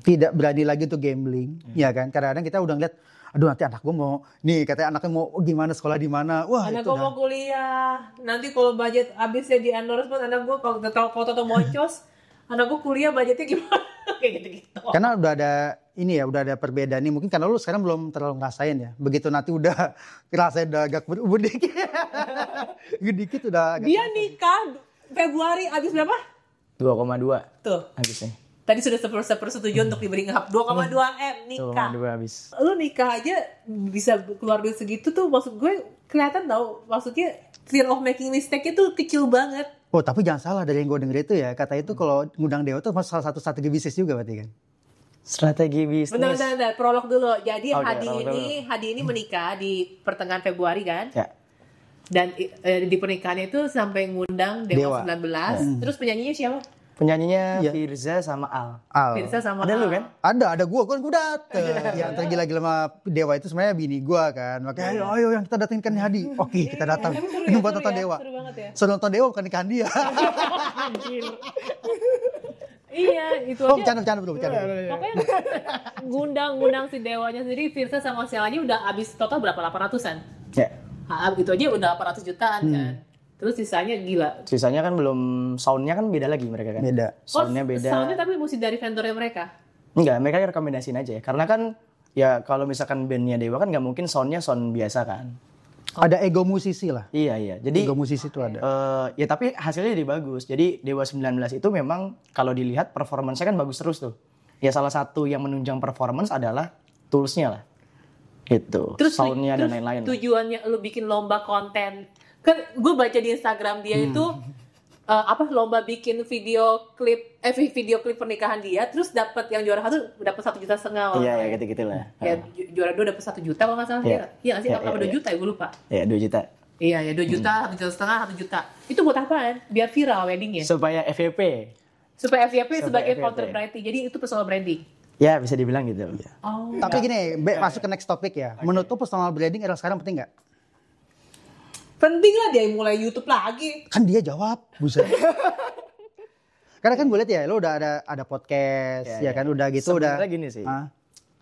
Tidak berani lagi tuh gambling. Ya kan. Kadang-kadang kita udah ngeliat, aduh nanti anak gue mau, nih katanya anaknya mau gimana, sekolah di mana. Wah Anak itu gue mau kuliah. Nanti kalau budget habisnya di endorsement, anak gue kalau tahu moncos, anak gue kuliah budgetnya gimana? Kayak gitu-gitu. Karena udah ada ini ya, udah ada perbedaan nih. Mungkin karena lu sekarang belum terlalu ngerasain ya. Begitu nanti udah ngerasain udah agak berubah dikit. Dikit udah agak. Dia nikah Februari habis berapa? 2,2 Tuh. habisnya. Tadi sudah sepersetujuan untuk diberi ngap 2,2 M nikah. 2,2 habis. Lu nikah aja bisa keluar duit segitu tuh, maksud gue kelihatan tau. Maksudnya fear of making mistake itu kecil banget. Oh tapi jangan salah, dari yang gue denger itu ya, kata itu kalau ngundang Dewa tuh salah satu strategi bisnis juga berarti kan? Strategi bisnis. Bentar, prolog dulu. Jadi Oke, Hadi ini menikah di pertengahan Februari kan? Ya. Dan di pernikahannya itu sampai ngundang Dewa 19. Terus penyanyinya siapa? Penyanyinya Iya. Firza sama Al. Firza sama Ada lu Al. kan? Ada gue kan gue dateng. Yang tergila-gila sama Dewa itu sebenarnya bini gue kan. Makanya ayo yang kita datengin kan Hadi. Oke kita datang. Ini buat nonton Dewa. Seru banget ya. Suruh nonton Dewa bukan nikahan dia. Iya, itu Oh aja. bercanda bro, bercanda. Pokoknya ngundang si Dewanya sendiri, Firza sama Selanya udah habis total berapa? 800-an? Ya. Gitu aja udah 800 jutaan kan. Terus sisanya gila. Sisanya kan belum soundnya kan beda lagi mereka kan. Beda. Soundnya beda. Soundnya tapi mesti dari vendornya mereka. Enggak, mereka rekomendasiin aja ya. Karena kan ya kalau misalkan bandnya Dewa kan nggak mungkin soundnya sound biasa kan. Ada ego musisi lah. Iya. Jadi Ego musisi itu ada. ya tapi hasilnya jadi bagus. Jadi Dewa 19 itu memang kalau dilihat performance-nya kan bagus terus tuh. Ya salah satu yang menunjang performance adalah toolsnya lah. Gitu. Terus Soundnya dan lain-lain. Tujuannya lu bikin lomba konten. Kan gue baca di Instagram dia itu lomba bikin video klip pernikahan dia, terus dapat yang juara 1 dapat 1,5 juta. Iya, gitu-gitulah. Ya, juara 2 dapat 1 juta kalau nggak salah. Iya. Iya nggak sih? Iya, Apa iya, 2 juta ya, gue lupa. Ya 2 juta. Iya ya 2 juta, 1,5 juta, 1 juta. Itu buat apaan? Biar viral weddingnya. Supaya FYP. Supaya FYP Supaya sebagai FYP. counter branding. Jadi itu personal branding. Ya bisa dibilang gitu. Oh. Tapi gini, masuk ke next topic ya. Menurut lu personal branding era sekarang penting nggak? Penting lah dia mulai YouTube lagi. Kan dia jawab, buset. Karena kan gue lihat ya, lo udah ada podcast, ya kan udah gitu Sebenarnya udah. gini sih.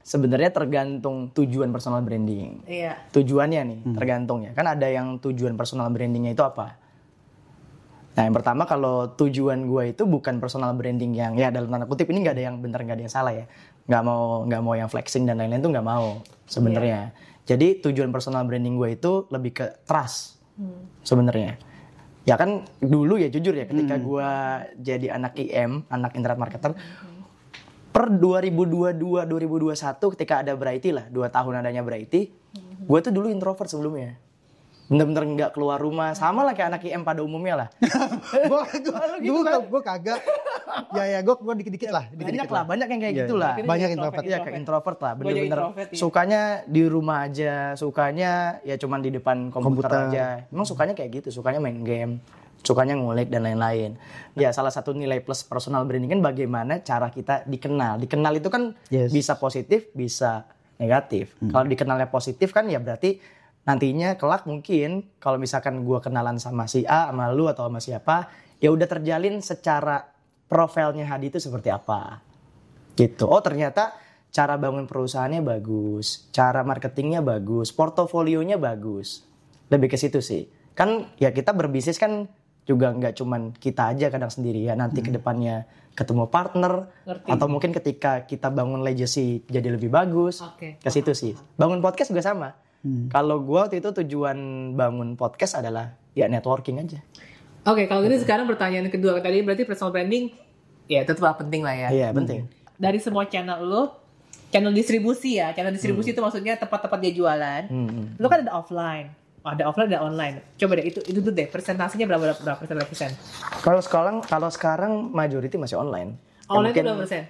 Sebenarnya tergantung tujuan personal branding. Iya. Tujuannya nih, tergantung ya. Kan ada yang tujuan personal brandingnya itu apa? Nah yang pertama kalau tujuan gue itu bukan personal branding yang ya dalam tanda kutip ini nggak ada yang benar nggak ada yang salah ya. Nggak mau yang flexing dan lain-lain tuh nggak mau sebenarnya. Jadi tujuan personal branding gue itu lebih ke trust sebenarnya. Ya kan dulu ya jujur ya ketika gue jadi anak IM, anak internet marketer, per 2022-2021 ketika ada Brighty lah, 2 tahun adanya Brighty, gue tuh dulu introvert sebelumnya. Bener-bener nggak keluar rumah, sama lah kayak anak IM pada umumnya lah. Gue kagak. Ya gue dikit-dikit lah. Banyak yang kayak gitu lah. Banyak introvert. Ya kayak introvert lah, Gua jadi bener-bener introvert, iya. sukanya di rumah aja, sukanya ya cuman di depan komputer aja. Emang sukanya kayak gitu, sukanya main game, sukanya ngulik dan lain-lain. Ya salah satu nilai plus personal branding kan bagaimana cara kita dikenal. Dikenal itu kan bisa positif, bisa negatif. Kalau dikenalnya positif kan ya berarti nantinya kelak mungkin kalau misalkan gue kenalan sama si A, sama lu atau sama siapa, ya udah terjalin secara profilnya Hadi itu seperti apa. Gitu. Oh ternyata cara bangun perusahaannya bagus, cara marketingnya bagus, portofolionya bagus. Lebih ke situ sih. Kan ya kita berbisnis kan juga nggak cuman kita aja kadang sendiri ya. Nanti kedepannya ketemu partner. Ngerti. Atau mungkin ketika kita bangun legacy jadi lebih bagus. Oke. Ke situ sih. Bangun podcast juga sama. Kalau gue waktu itu tujuan bangun podcast adalah ya networking aja. Oke, kalau gitu sekarang pertanyaan kedua. Tadi berarti personal branding ya tetap penting lah ya. Iya penting. Dari semua channel lu, channel distribusi ya. Channel distribusi itu maksudnya tempat-tempat dia jualan. Lu kan ada offline. Ada offline, ada online. Coba deh itu tuh deh persentasenya berapa persen? Kalau sekarang majority masih online. Online itu Ya, berapa persen?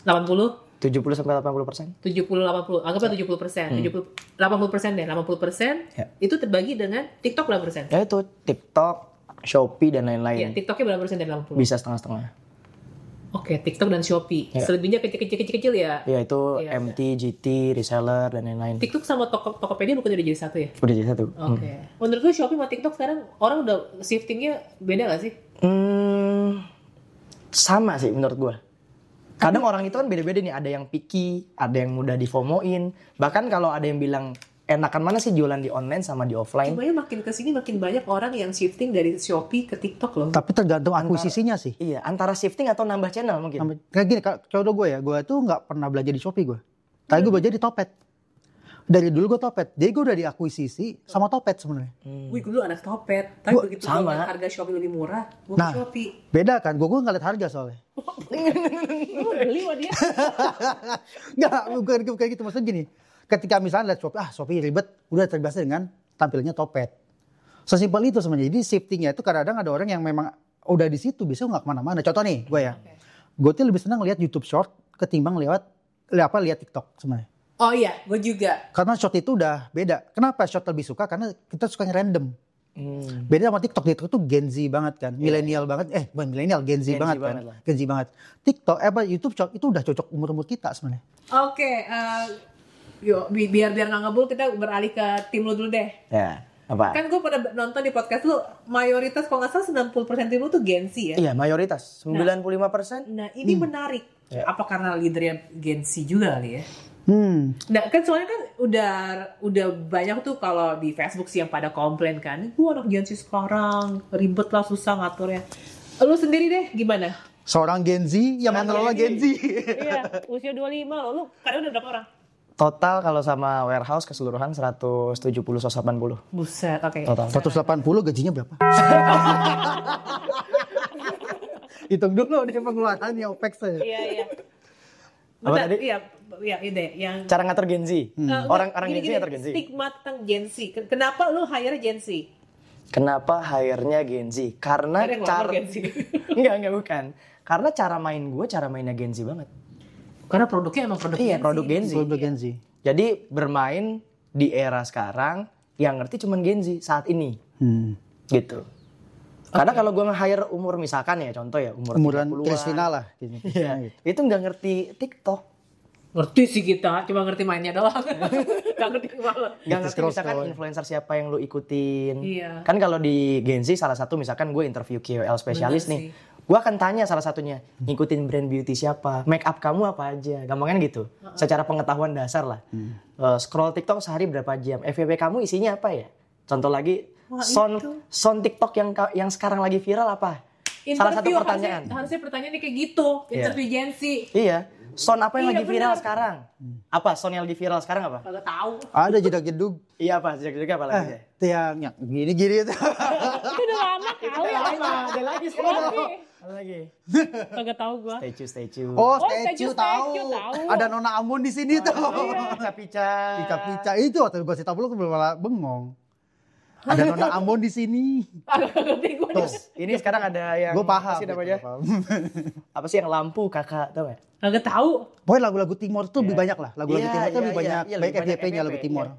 80? 70 sampai 80%. 70-80, anggaplah 70%, 80% deh, 80% Ya. itu terbagi dengan TikTok berapa persen? Ya itu TikTok, Shopee dan Iya, lain-lain. TikToknya berapa persen dari 80? Bisa setengah-setengah. Oke, TikTok dan Shopee. Ya. Selebihnya kecil-kecil ya. Ya itu Iya, MT, GT, reseller dan lain-lain. TikTok sama Tokopedia bukan udah jadi satu ya? Udah jadi satu. Oke. Menurut lu Shopee sama TikTok sekarang orang udah shiftingnya beda gak sih? Sama sih menurut gue. Kadang orang itu kan beda-beda nih. Ada yang picky, ada yang mudah difomoin. Bahkan kalau ada yang bilang enakan mana sih jualan di online sama di offline? Cuma makin kesini makin banyak orang yang shifting dari Shopee ke TikTok loh. Tapi tergantung akuisisinya sih. Iya, antara shifting atau nambah channel mungkin. Kayak gini, kalau gue ya, gue tuh nggak pernah belajar di Shopee gue. Tapi gue belajar di Topet. Dari dulu gue Topet. Jadi gue udah diakuisisi sama Topet sebenarnya. Wih, gue dulu anak Topet. Tapi Gua- begitu sama. gue liat harga Shopee lebih murah, gue Nah. ke Shopee. Beda kan, gue nggak lihat harga soalnya. Gue beli sama dia. Nggak, bukan gitu. Maksudnya gini, ketika misalnya lihat Shopee ribet, udah terbiasa dengan tampilnya Topet. Sesimpel itu sebenarnya. Jadi shiftingnya itu kadang-kadang ada orang yang memang udah di situ, bisa nggak kemana-mana. Contoh nih, gue ya. Gue tuh lebih senang lihat YouTube Short ketimbang lihat TikTok sebenarnya. Oh iya, gue juga. Karena short itu udah beda. Kenapa short lebih suka? Karena kita sukanya random. Beda sama TikTok. TikTok tuh Gen Z banget kan. Milenial banget. Bukan milenial, Gen Z Gen Z banget kan. banget lah. Gen Z banget. TikTok, YouTube short itu udah cocok umur-umur kita sebenarnya. Oke, yuk biar nggak ngebul kita beralih ke tim lu dulu deh. Ya, apa? Kan gue pernah nonton di podcast lu, mayoritas kalau nggak salah 90% tim lu tuh Gen Z ya. Iya, mayoritas 95%. Nah ini menarik. Ya. Apa karena leadernya Gen Z juga kali ya? Hmm. Nah kan soalnya kan udah banyak tuh kalau di Facebook sih yang pada komplain kan, anak Gen Z sekarang ribet lah susah ngaturnya. Lu sendiri deh gimana? Seorang Gen Z yang mengelola Gen Z. Iya, usia 25 loh. Lu kadang udah berapa orang? Total kalau sama warehouse keseluruhan 170-180. Buset, oke. Total. 180 gajinya berapa? Hitung dulu deh pengeluarannya OPEX saya. Iya. Apa Bentar, tadi? Iya ide yang Cara ngatur Gen Z. Orang Gen Z gini, ngatur Gen Z. stigma tentang Gen Z. Kenapa lu hire Gen Z? Kenapa hire-nya Gen Z? Karena Ada yang cara ngelamar Gen Z. enggak bukan. Karena cara mainnya Gen Z banget. Karena produknya emang produk Iya, Gen Z. produk Gen Z. Produk Gen Z. Jadi bermain di era sekarang yang ngerti cuman Gen Z saat ini. Gitu. Karena kalau gue nge-hire umur misalkan ya contoh ya Umuran 30-an. Kristina lah. Iya. Itu nggak ngerti TikTok. Ngerti sih kita, cuma ngerti mainnya doang. Gak ngerti malah. Nggak ngerti scroll misalkan scroll. influencer siapa yang lu ikutin. Iya. Kan kalau di Gen Z salah satu misalkan gue interview KOL spesialis Bener nih. sih. Gue akan tanya salah satunya, ngikutin brand beauty siapa, make up kamu apa aja, gampangnya gitu. Secara pengetahuan dasar lah. Scroll TikTok sehari berapa jam, FYP kamu isinya apa ya? Contoh lagi, Wah, sound TikTok yang sekarang lagi viral apa? Salah satu Interview, pertanyaan. Harusnya pertanyaannya kayak gitu. Interview Gen Z. Iya, sound apa yang Iya, lagi viral bener. sekarang? Apa sound yang lagi viral sekarang apa? Kagak tahu. Ada jedak-jeduk. Iya apa, juga apa lagi? Itu yang gini-gini itu. Itu udah lama kali. Ada lagi sekarang. Ada lagi. Kagak tahu gua. Statue. Oh, statue statue tahu. tahu. Ada Nona Amun di sini tuh. Pica-pica. Pica-pica itu waktu gue cerita lu malah bengong. Ada Nona Amun di sini. Kagak ngerti gue. Tuh, ini sekarang ada yang Gue paham. apa sih namanya? Apa sih yang lampu kakak tau gak? Kagak tahu. Pokoknya lagu-lagu Timor tuh lebih banyak lah. Lagu-lagu Iya, Timor tuh lebih iya, banyak. iya, Baik lebih banyak FYP-nya lagu FYP, Timor. iya.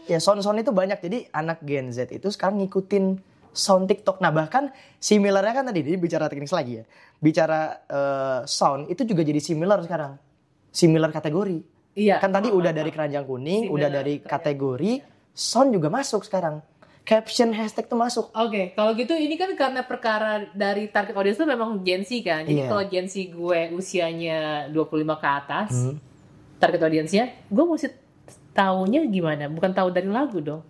Ya sound-sound itu banyak. Jadi anak Gen Z itu sekarang ngikutin sound TikTok. Nah bahkan similarnya kan tadi, jadi bicara teknis lagi ya. Bicara sound itu juga jadi similar sekarang. Similar kategori. Iya. Kan tadi udah dari keranjang kuning, Similar udah dari kategori sound juga masuk sekarang. Caption, hashtag tuh masuk. Oke, kalau gitu ini kan karena perkara dari target audience itu memang Gen Z kan. Jadi kalau Gen Z gue usianya 25 ke atas, target audience-nya, gue mesti taunya gimana? Bukan tahu dari lagu dong.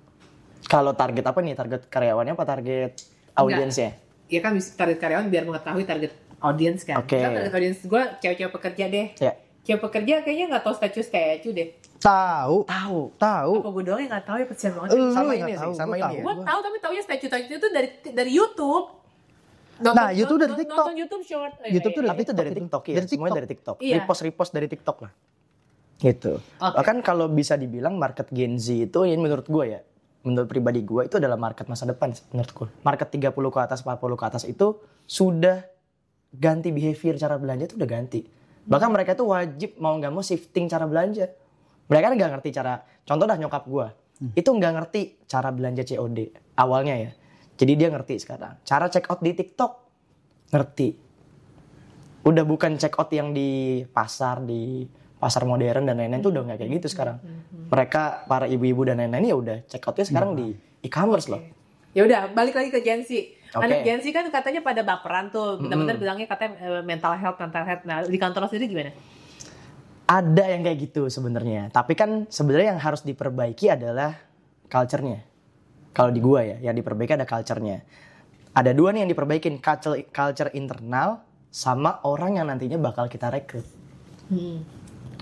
Kalau target apa nih? Target karyawannya apa target audience-nya? Iya kan target karyawan biar mengetahui target audience kan. Oke. Kan target audience gue cewek-cewek pekerja deh. Ya. Cewek pekerja kayaknya nggak tahu statue deh. Tahu. Tahu. Apa gue doang yang nggak tahu ya kesian banget. Sama Lu ini nggak sih, tahu, sama gua ini tahu. ya. Gue tahu tapi taunya statue itu dari YouTube. YouTube dari TikTok. Nonton YouTube short. YouTube tuh Tapi itu dari TikTok ya. Dari Semuanya TikTok. dari TikTok. Iya. Repost dari TikTok lah. Gitu. Oke. Bahkan kalau bisa dibilang market Gen Z itu ini menurut gue ya. Menurut pribadi gue itu adalah market masa depan menurut gue. Market 30 ke atas, 40 ke atas itu sudah ganti behavior cara belanja itu udah ganti. Bahkan mereka tuh wajib mau nggak mau shifting cara belanja. Mereka kan nggak ngerti cara, contoh dah nyokap gue. Itu nggak ngerti cara belanja COD awalnya ya. Jadi dia ngerti sekarang. Cara check out di TikTok, ngerti. Udah bukan check out yang di pasar modern dan lain-lain tuh udah nggak kayak gitu sekarang. Mereka para ibu-ibu dan lain-lain ya udah check outnya sekarang di e-commerce loh. Ya udah, balik lagi ke Gen Z. Oke. Anak Gen Z kan katanya pada baperan tuh. Benar-benar bilangnya katanya mental health. Nah, di kantor lo sendiri gimana? Ada yang kayak gitu sebenarnya. Tapi kan sebenarnya yang harus diperbaiki adalah culture-nya. Kalau di gua ya, yang diperbaiki ada culture-nya. Ada dua nih yang diperbaikin, culture internal sama orang yang nantinya bakal kita rekrut.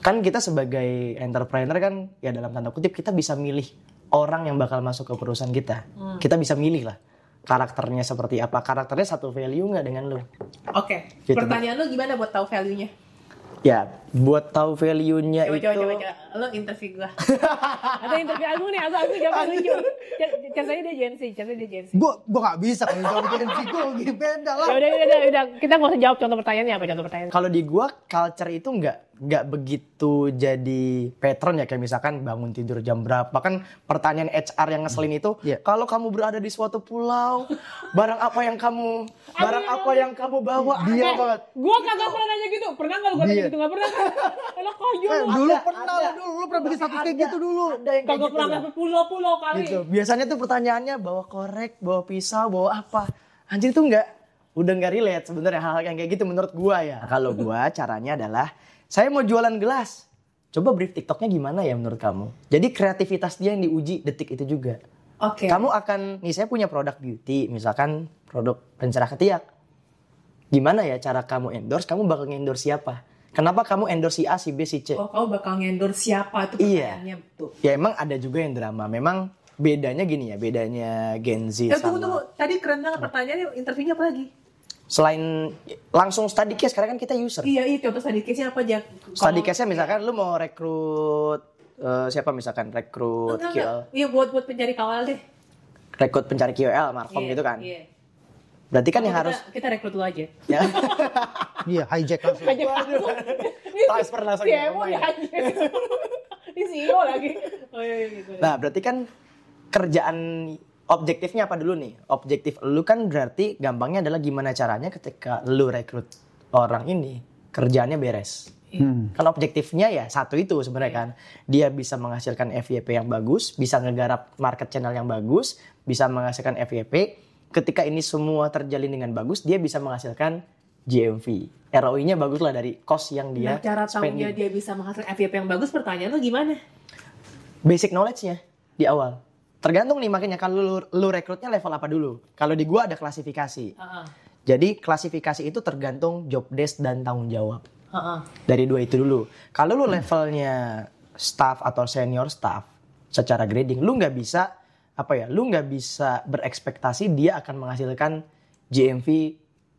Kan kita sebagai entrepreneur kan ya dalam tanda kutip kita bisa milih orang yang bakal masuk ke perusahaan kita. Kita bisa milih lah karakternya seperti apa. Karakternya satu value nggak dengan lu? Oke. Gitu. Pertanyaan lo gimana buat tahu value-nya? Ya buat tahu value-nya itu. Coba. Lo interview gua. Atau interview Agung nih, Agung jawab lucu. Contohnya dia Gen Z. Gua nggak bisa kalau jawab Gen Z, gua lagi beda lah. Ya udah, kita nggak usah jawab contoh pertanyaannya apa contoh pertanyaan. Kalau di gua culture itu nggak begitu jadi pattern ya, kayak misalkan bangun tidur jam berapa. Kan pertanyaan HR yang ngeselin itu, kalau kamu berada di suatu pulau, barang apa yang kamu bawa? Dia banget. Gua kagak pernah nanya gitu. Pernah nggak lu nanya gitu? Nggak pernah kan? Enak aja lu. Dulu pernah lu pernah bikin status kayak gitu dulu. Ada yang kayak Kagak gitu pernah lah. sampai pulau-pulau kali. Gitu. Biasanya tuh pertanyaannya bawa korek, bawa pisau, bawa apa? Anjir tuh udah nggak relate sebenarnya hal-hal yang kayak gitu menurut gua ya. Kalau gua caranya adalah saya mau jualan gelas. Coba brief TikToknya gimana ya menurut kamu? Jadi kreativitas dia yang diuji detik itu juga. Oke. Kamu akan, nih saya punya produk beauty, misalkan produk pencerah ketiak. Gimana ya cara kamu endorse? Kamu bakal endorse siapa? Kenapa kamu endorse si A, si B, si C? Oh, kamu bakal ngendorse siapa itu Iya. pertanyaannya tuh. Ya emang ada juga yang drama. Memang bedanya gini ya, bedanya Gen Z sama... Tunggu. Tadi keren banget pertanyaannya, interviewnya apa lagi? Selain langsung study case, karena kan kita user. Iya, contoh study case-nya apa aja? Study case-nya misalkan lu mau rekrut siapa misalkan rekrut QL, Iya, buat pencari kawal deh. rekrut pencari QL, Markom Iya, gitu kan. Iya. Berarti kan yang Kita- harus kita rekrut lu aja. ya, Iya, hijack langsung. transfer langsung ke Demo pemain. ya. Di CEO lagi. Oh iya gitu. Nah, berarti kan kerjaan objektifnya apa dulu nih? Objektif lu kan berarti gampangnya adalah gimana caranya ketika lu rekrut orang ini kerjaannya beres. Kan objektifnya ya satu itu sebenarnya kan. Dia bisa menghasilkan FYP yang bagus, bisa ngegarap market channel yang bagus, bisa menghasilkan FYP. Ketika ini semua terjalin dengan bagus, dia bisa menghasilkan GMV. ROI-nya bagus lah dari cost yang dia Nah, cara tahunya spending. dia bisa menghasilkan FYP yang bagus, pertanyaan lu gimana? Basic knowledge-nya di awal. Tergantung nih makanya kalau lu rekrutnya level apa dulu. Kalau di gua ada klasifikasi. Jadi klasifikasi itu tergantung job desk dan tanggung jawab. Dari dua itu dulu. Kalau lu levelnya staff atau senior staff secara grading, lu nggak bisa lu nggak bisa berekspektasi dia akan menghasilkan GMV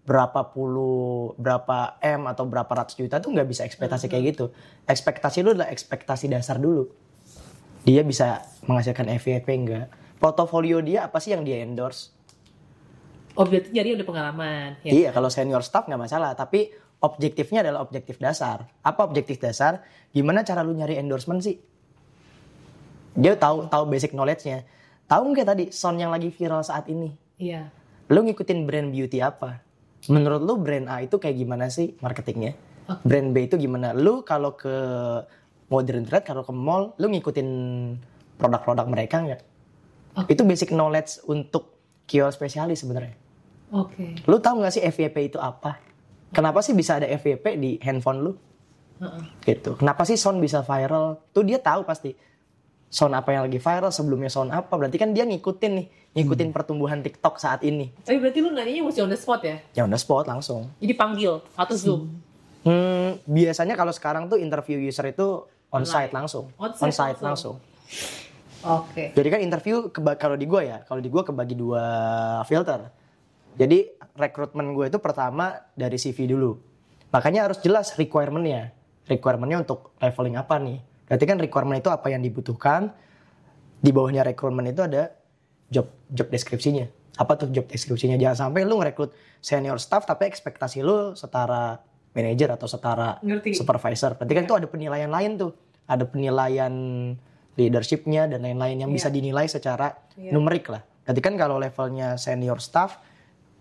berapa M atau berapa ratus juta, tuh nggak bisa ekspektasi kayak gitu. Ekspektasi lu adalah ekspektasi dasar dulu. Dia bisa menghasilkan FYP enggak? Portofolio dia apa sih yang dia endorse? Objektif jadi udah pengalaman. Ya. Iya, kalau senior staff nggak masalah, tapi objektifnya adalah objektif dasar. Apa objektif dasar? Gimana cara lu nyari endorsement sih? Dia tahu basic knowledge-nya. Tahu nggak tadi sound yang lagi viral saat ini? Iya. Lu ngikutin brand beauty apa? Menurut lu brand A itu kayak gimana sih marketingnya? Brand B itu gimana? Lu kalau ke modern trade, kalau ke mall, lu ngikutin produk-produk mereka nggak? Itu basic knowledge untuk QL spesialis sebenarnya. Oke. Lu tahu nggak sih FYP itu apa? Kenapa sih bisa ada FYP di handphone lu? Gitu. Kenapa sih sound bisa viral? Tuh dia tahu pasti. Sound apa yang lagi viral, sebelumnya sound apa. Berarti kan dia ngikutin pertumbuhan TikTok saat ini. Tapi berarti lu nanyanya mesti on the spot ya? Ya on the spot langsung. Jadi panggil atau Zoom? Biasanya kalau sekarang tuh interview user itu on-site langsung. On-site langsung. Oke. Jadi kan interview kalau di gue kebagi 2 filter. Jadi rekrutmen gue itu pertama dari CV dulu. Makanya harus jelas requirement-nya. Requirement-nya untuk leveling apa nih. Berarti kan requirement itu apa yang dibutuhkan. Di bawahnya requirement itu ada job deskripsinya. Apa tuh job deskripsinya? Jangan sampai lu ngerekrut senior staff tapi ekspektasi lu setara manager atau setara supervisor. Berarti kan itu ada penilaian lain tuh. Ada penilaian leadership-nya dan lain-lain yang bisa dinilai secara numerik lah. Berarti kan kalau levelnya senior staff,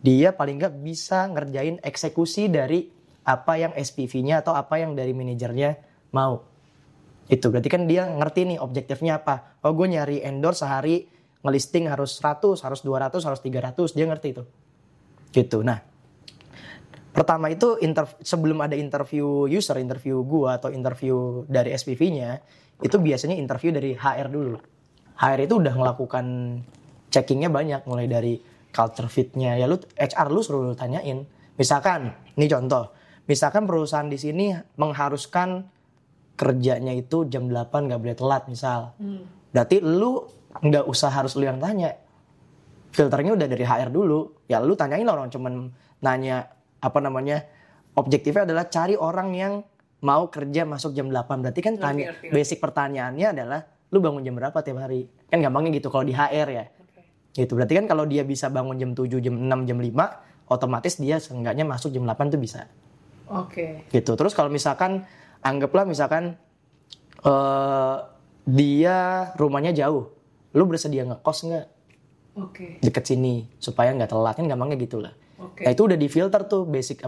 dia paling nggak bisa ngerjain eksekusi dari apa yang SPV-nya atau apa yang dari manajernya mau. Itu berarti kan dia ngerti nih objektifnya apa. Oh gue nyari endorse sehari ngelisting harus 100, harus 200, harus 300. Dia ngerti itu. Gitu. Nah, pertama itu sebelum ada interview user, interview gue atau interview dari SPV-nya, itu biasanya interview dari HR dulu. HR itu udah melakukan checkingnya banyak, mulai dari culture fit-nya. Ya lu HR lu suruh lu tanyain. Misalkan, ini contoh. Misalkan perusahaan di sini mengharuskan kerjanya itu jam 8 gak boleh telat misal. Berarti lu gak usah harus lu yang tanya. Filternya udah dari HR dulu. Ya lu tanyain orang cuman nanya objektifnya adalah cari orang yang mau kerja masuk jam 8. Berarti kan basic pertanyaannya adalah lu bangun jam berapa tiap hari. Kan gampangnya gitu kalau di HR ya. Gitu. Berarti kan kalau dia bisa bangun jam 7, jam 6, jam 5, otomatis dia seenggaknya masuk jam 8 tuh bisa. Oke. Gitu. Terus kalau misalkan anggaplah dia rumahnya jauh. Lu bersedia ngekos nggak? Deket sini supaya nggak telat, kan gampangnya gitulah. Nah itu udah difilter tuh basic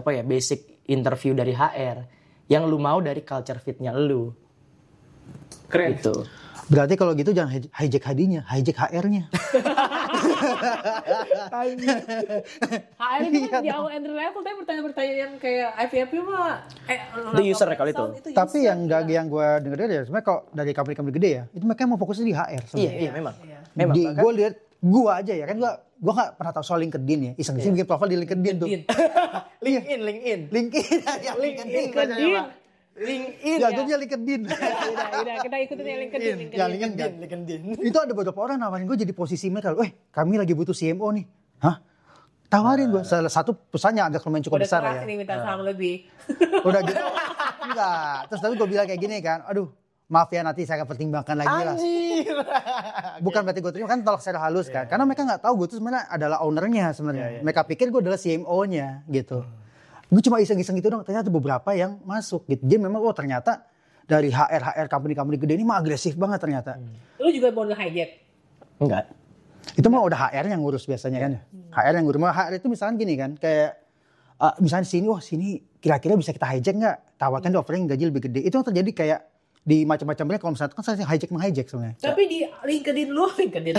interview dari HR yang lu mau dari culture fit-nya lu. Keren. Gitu. Berarti kalau gitu jangan hijack hadinya, hijack HR-nya. HR itu kan di awal entry level tapi pertanyaan-pertanyaan kayak FYP mah itu user kalau itu. Tapi yang gue denger ya sebenarnya kalau dari company gede ya, itu mereka mau fokusnya di HR sebenarnya. Iya, memang. Gue lihat gue aja ya kan gue nggak pernah tahu soal LinkedIn ya. Iseng-iseng bikin profile di LinkedIn tuh. LinkedIn. Ya, itu dia LinkedIn. Udah, kita ikutin ya LinkedIn. Ya, LinkedIn. Itu ada beberapa orang nawarin gue jadi posisi mereka. Kami lagi butuh CMO nih. Hah? Tawarin gue. Salah satu perusahaannya agak lumayan cukup besar ya. Udah keras nih minta saham lebih. Udah gitu. Enggak. Terus tapi gue bilang kayak gini kan. Aduh, maaf ya nanti saya akan pertimbangkan lagi lah. Bukan berarti gue terima kan tolak secara halus kan. Karena mereka gak tahu gue tuh sebenarnya adalah ownernya sebenarnya. Mereka pikir gue adalah CMO-nya gitu. Gue cuma iseng-iseng gitu dong, ternyata beberapa yang masuk gitu. Jadi memang ternyata dari HR company gede ini mah agresif banget ternyata. Lu juga mau hijack? Enggak. Itu mah udah HR yang ngurus biasanya kan. HR yang ngurus. HR itu misalnya gini kan, kayak misalnya sini kira-kira bisa kita hijack nggak? Tawarkan di offering gaji lebih gede. Itu yang terjadi kayak di macam-macam brand kalau misalnya kan saya hijack sebenarnya. Tapi di LinkedIn lu Di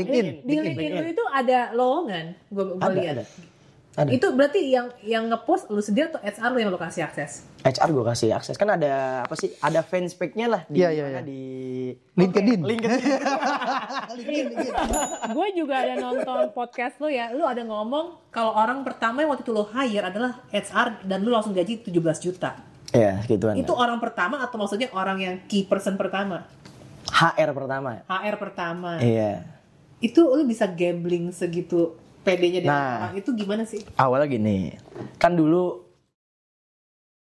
LinkedIn lu itu ada lowongan, gue lihat. Ada. Itu berarti yang ngepost lu sendiri atau HR lu yang lu kasih akses? HR gue kasih akses. Kan ada ada fanspage-nya lah di LinkedIn. Gue juga ada nonton podcast lu ya. Lu ada ngomong kalau orang pertama yang waktu itu lu hire adalah HR dan lu langsung gaji 17 juta. Iya, gituan. Itu orang pertama atau maksudnya orang yang key person pertama? HR pertama. Iya. Itu lu bisa gambling segitu PD-nya dengan orang itu gimana sih? Awalnya gini, kan dulu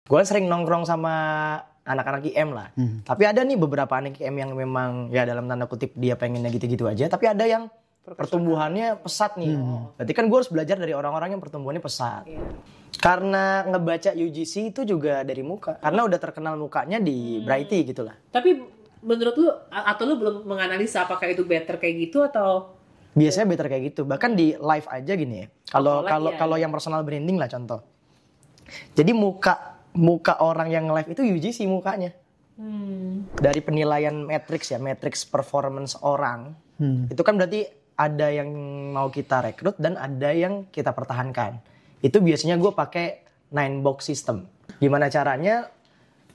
gue sering nongkrong sama anak-anak IM lah. Tapi ada nih beberapa anak IM yang memang ya dalam tanda kutip dia pengennya gitu-gitu aja. Tapi ada yang pertumbuhannya pesat nih. Berarti kan gue harus belajar dari orang-orang yang pertumbuhannya pesat. Karena ngebaca UGC itu juga dari muka. Karena udah terkenal mukanya di Brighty gitu lah. Tapi menurut lu, atau lu belum menganalisa apakah itu better kayak gitu atau... Biasanya better kayak gitu. Bahkan di live aja gini ya. Kalau yang personal branding lah contoh. Jadi muka orang yang live itu UGC mukanya. Dari penilaian matriks ya, matriks performance orang, itu kan berarti ada yang mau kita rekrut dan ada yang kita pertahankan. Itu biasanya gue pakai 9 box system. Gimana caranya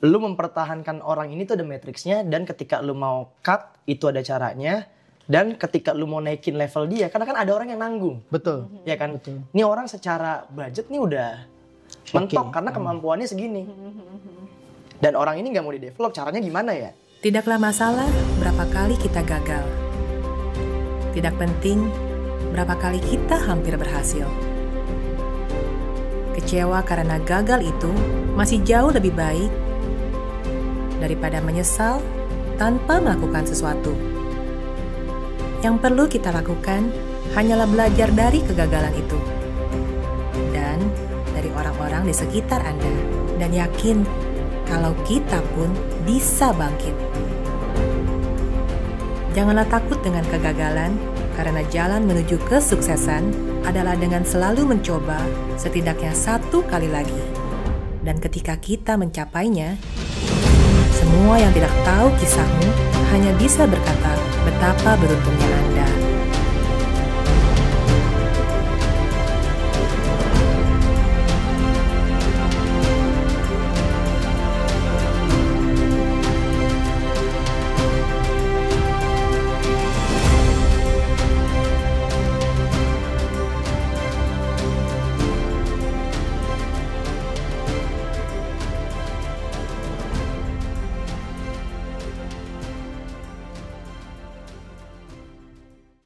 lu mempertahankan orang ini tuh ada matriksnya, dan ketika lu mau cut itu ada caranya, dan ketika lu mau naikin level dia, karena kan ada orang yang nanggung. Betul. Ya kan? Betul. Ini orang secara budget nih udah mentok karena kemampuannya segini. Dan orang ini nggak mau di-develop, caranya gimana ya? Tidaklah masalah berapa kali kita gagal. Tidak penting berapa kali kita hampir berhasil. Kecewa karena gagal itu masih jauh lebih baik daripada menyesal tanpa melakukan sesuatu. Yang perlu kita lakukan hanyalah belajar dari kegagalan itu dan dari orang-orang di sekitar Anda, dan yakin kalau kita pun bisa bangkit. Janganlah takut dengan kegagalan, karena jalan menuju kesuksesan adalah dengan selalu mencoba setidaknya 1 kali lagi. Dan ketika kita mencapainya, semua yang tidak tahu kisahmu hanya bisa berkata betapa beruntungnya Anda.